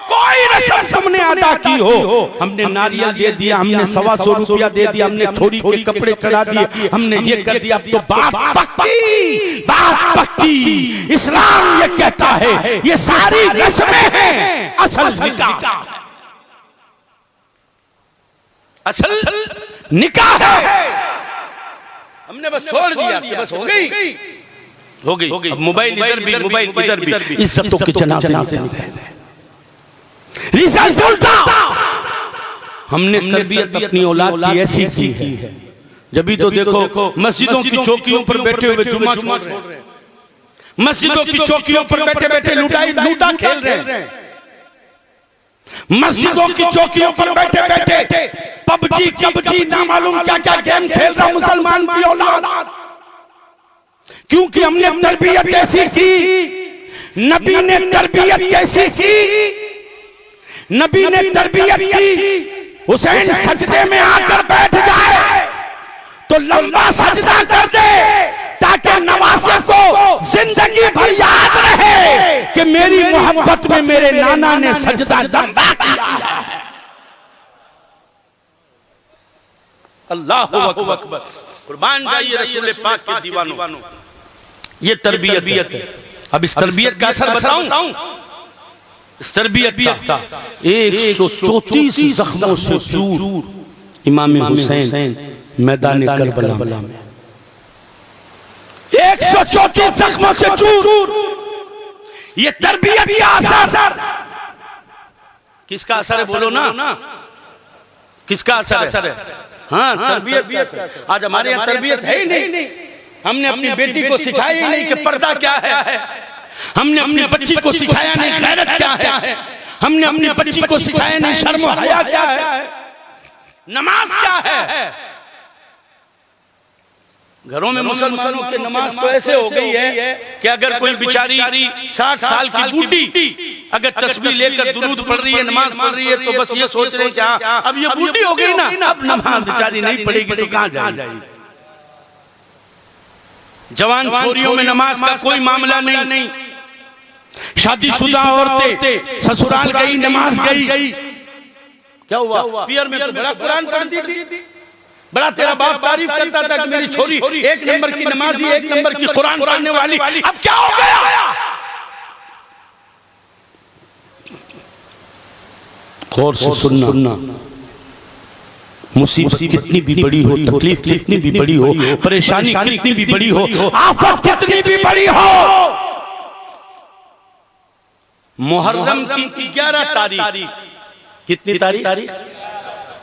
कोई रस्म तुमने अदा की हो, हमने नारियल दे दिया, हमने 125 रुपया दे दिया, हमने छोरी के कपड़े चढ़ा दिए, हमने ये कर दिया, अब तो बात पक्की। इस्लाम ये कहता है ये सारी रस्में हैं, असल निकाह है। हमने बस छोड़ दिया कि बस हो गई। अब मोबाइल इधर भी, मोबाइल इधर भी, इज्जतों के जनाजे रिजल्ट उल्टा। हमने तरबियत अपनी औलाद की ऐसी की है, जब तो देखो मस्जिदों की चौकियों पर बैठे हुए जुम्मा छोड़ रहे हैं, मस्जिदों की चौकियों पर बैठे बैठे लूटा खेल रहे हैं, मस्जिदों की चौकियों पर बैठे बैठे पबजी ना मालूम क्या क्या गेम खेल रहा मुसलमान की औलाद। क्योंकि हमने तरबियत ऐसी की, नबी ने तरबियत कैसी की? नबी ने तरबियत की, हुसैन सजदे में आकर बैठ जाए तो लंबा सजदा कर दे, ताकि नवासे को जिंदगी भर याद रहे कि मेरी मोहब्बत में मेरे नाना ने सजदा लंबा किया है। अल्लाहु अकबर। कुर्बान जाइए रसूल पाक के दीवानों। ये तरबियत है। अब इस तरबियत का असर बताऊं। इस तरबियत का 134 जख्मों से चूर इमाम हुसैन मैदान करबला में, 134 जख्मों से चूर। ये तरबियत का असर। किसका असर है बोलो ना? किसका असर है? हाँ, तरबियत। आज हमारे यहाँ तरबियत है ही नहीं। हमने अपनी बेटी को सिखाया ही नहीं कि पर्दा क्या है, हमने अपनी बच्ची को सिखाया नहीं गैरत क्या है, हमने अपनी बच्ची को सिखाया नहीं शर्म और हया क्या है, नमाज क्या है। घरों में मुसलमानों की नमाज तो ऐसे हो गई है कि अगर कोई बेचारी 60 साल की बूढ़ी अगर तस्बीह लेकर दुरूद पढ़ रही है, नमाज पढ़ रही है, तो बस ये सोच रहे हैं कि अब ये बूढ़ी हो गई ना, अब नमाज बेचारी नहीं पढ़ेगी तो कहां जाएगी। जवान छोरियों में नमाज का कोई मामला नहीं। शादीशुदा औरतें ससुराल गई, नमाज गई, क्या हुआ? पियर में तो बड़ा कुरान पढ़ती थी, बड़ा तेरा बाप तारीफ करता था कि मेरी छोरी 1 नंबर की नमाजी, 1 नंबर की कुरान पढ़ने वाली। अब क्या हो गया? गौर से सुनना। मुसीबत कितनी भी बड़ी हो, तकलीफ कितनी भी बड़ी हो, परेशानी कितनी भी बड़ी हो, आफत कितनी भी बड़ी हो, मुहर्रम की 11 तारीख, कितनी तारीख?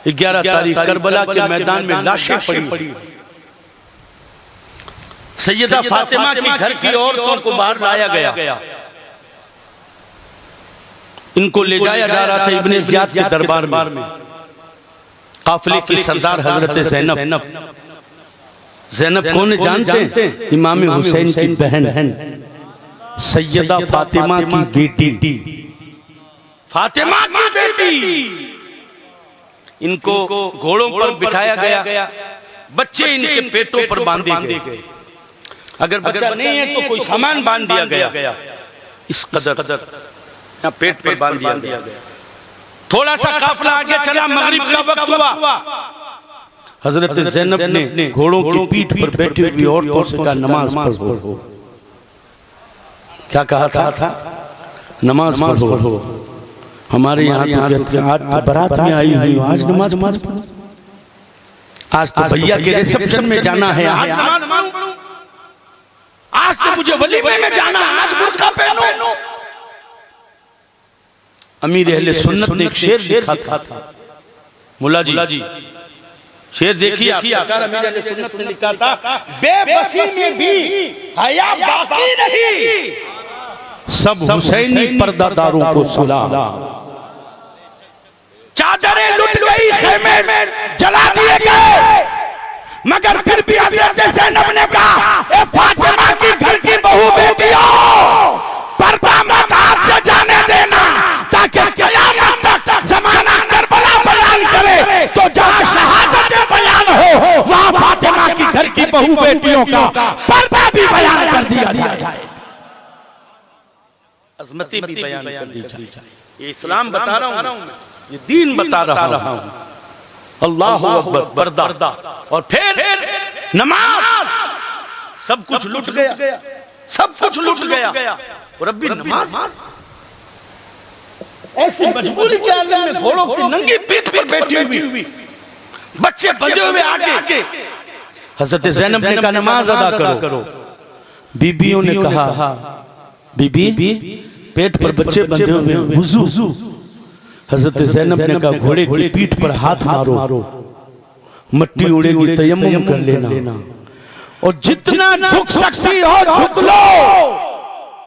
11 तारीख करबला के मैदान में लाशें पड़ी। सैयदा फातिमा के घर की औरतों को बाहर लाया गया, इनको ले जाया जा रहा था इब्ने ज़ियाद के दरबार में। काफिले की सरदार हजरत ज़ैनब कौन जानते हैं? इमाम हुसैन की बहन सैयदा फातिमा की बेटी, फातिमा की बेटी। इनको घोड़ों पर बिठाया गया, बच्चे इनके पेटों पर बांधे गए। अगर बच्चा नहीं है तो कोई सामान बांध दिया गया, इस कदर पेट पर बांध दिया गया। थोड़ा सा काफिला आगे चला, मगरिब का वक्त हुआ, हजरत ज़ैनब ने घोड़ों की पीठ पर बैठी हुई औरतों से कहा नमाज पढ़ो। क्या कहा था? नमाज पढ़ो। हमारे यहाँ तो कहते हैं आज बारात में आई हुई आज नमाज पढ़ो। आज तो भैया के रिसेप्शन में जाना है, आज तो मुझे वलीमे में जाना है, आज बुर्का पहनो। अमीर अहले सुन्नत ने एक शेर लिखा था, मुल्ला जी शेर देखिए सरकार अमीर अहले सुन्नत ने लिखा था, बेबसी में भी हया बाकी नहीं, सब हुसैनी पर्दादारों को सलाम। चादरें लुट गई, खेमे में जला दिए गए, मगर फिर भी हज़रत ज़ैनब ने कहा, ए फातिमा की घर की बहू बेटियों, पर्दा मत हाथ से जाने देना, ताकि क़यामत तक ज़माना करबला बयान करे तो जहाँ शहादतें बयान हो वहाँ फातिमा की घर की बहू बेटियों का पर्दा भी बयान कर दिया जाए, अज़मती भी बयान कर दी जाए। ये इस्लाम बता रहा हूँ, ये दीन बता रहा हूँ। अल्लाहु अकबर, पर्दा और फिर नमाज। सब कुछ लुट गया, सब कुछ लुट गया और अभी नमाज। ऐसी मजबूरी के आलम में घोड़ों की नंगी पीठ पर बैठी हुई, बच्चे बंधे हुए आगे। हज़रत ज़ैनब ने कहा नमाज अदा करो। बीबियों ने कहा बीबी पेट पर बच्चे बंधे हुए वुज़ू। हज़रत ज़ैनब ने कहा घोड़े की पीठ पर हाथ मारो, मट्टी उड़ेगी तयम्मुम कर लेना, और जितना झुक सकती हो झुक लो।